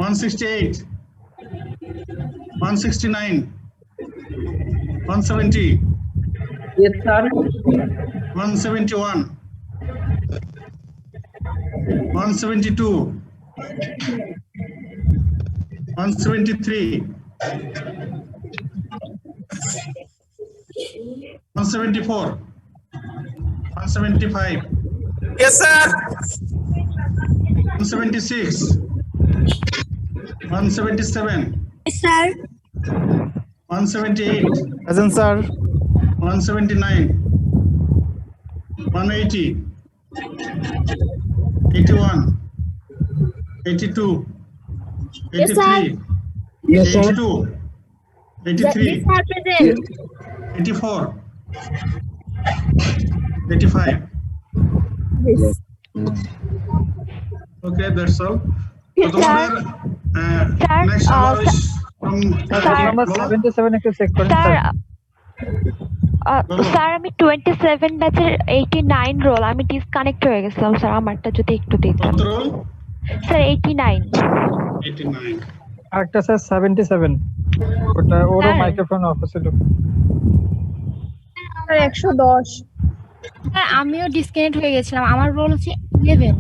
168, 169, 170, Yes, sir. 171, 172, 173, 174, 175, Yes, sir. 176, 177, Yes, sir. 178, Present, sir. 179, 180, 81, 82, Yes, sir. 83, Yes, sir. 82, 83, Yes, sir, present. 84, 85. Yes. Okay, that's all. Yes, So তোমাদের Sir, next hour is from roll number 77 একটু check করেন sir sir. Sir আমি 27 ব্যাচের 89 role, আমি disconnect হয়ে গেছিলাম sir, আমারটা যদি একটু দিতেন। কত roll? স্যার 89। 89. আরেকটা স্যার 77, ওটা ওরও স্যার। মাইক্রোফোন অফ ছিল। স্যার 110। স্যার আমিও ডিসকানেক্ট হয়ে গেছিলাম, আমার রোল হচ্ছে 11।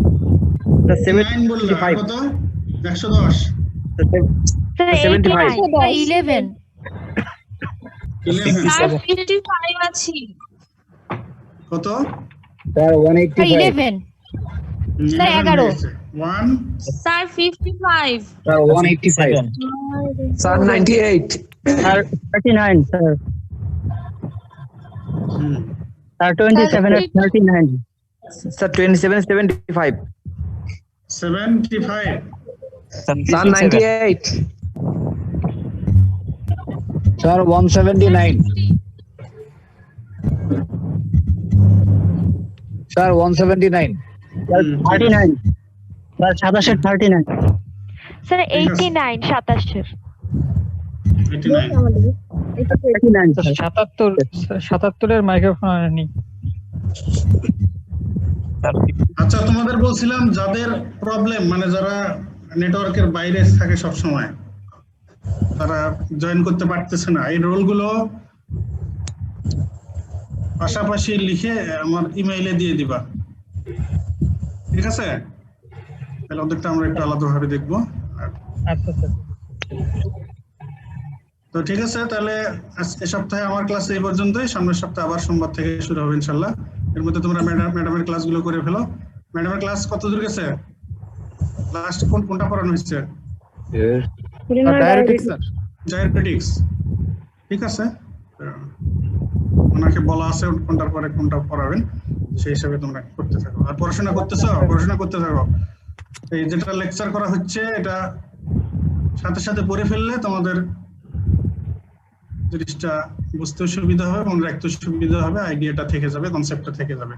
9 বললা, কত? 110, স্যার 89 স্যার 11। 11, স্যার 55 আছি। কত? Sir, 185. Sir 11। Sir 11। 1, sir 55। Sir, 185. Sir, 98. Sir, 39, sir. Sir, 27 at 39. Sir, 27, 75. 75, Sir, 98. Sir, 179. Sir, 179. Sir, 39. Sir, 27 at 39. Sir 89 27। 89. 39, sir. 77 এর মাইক্রোফোন আনেনি। আচ্ছা, তোমাদের বলছিলাম যাদের প্রবলেম, মানে যারা নেটওয়ার্কের বাইরে থাকে সব সময়, তারা জয়েন করতে পারতেছে না, এই রোলগুলো পাশাপাশি লিখে আমার ইমেইলে দিয়ে দিবা, ঠিক আছে? তাহলে ওদেরটা আমরা একটু আলাদাভাবে দেখবো। আচ্ছা স্যার। তো ঠিক আছে, তাহলে এ সপ্তাহে আমার ক্লাস এই পর্যন্তই। সামনের সপ্তাহে আবার সোমবার থেকে শুরু হবে ইনশাল্লাহ। এর মধ্যে তোমরা ম্যাডামের ক্লাসগুলো করে ফেলো। ম্যাডামের ক্লাস কত দূর গেছে? লাস্ট কোনটা পড়ানো হচ্ছে? Diuretics, sir. ডায়াবেটিক্স, ঠিক আছে? ওনাকে বলা আছে কোনটার পরে কোনটা পড়াবেন, সেই হিসাবে তোমরা করতে থাকো। আর পড়াশোনা করতেছো, পড়াশোনা করতে থাকো। এই যেটা লেকচার করা হচ্ছে এটা সাথে সাথে পড়ে ফেললে তোমাদের জিনিসটা বুঝতেও সুবিধা হবে, মনে রাখতেও সুবিধা হবে, আইডিয়াটা থেকে যাবে, কনসেপ্টটা থেকে যাবে।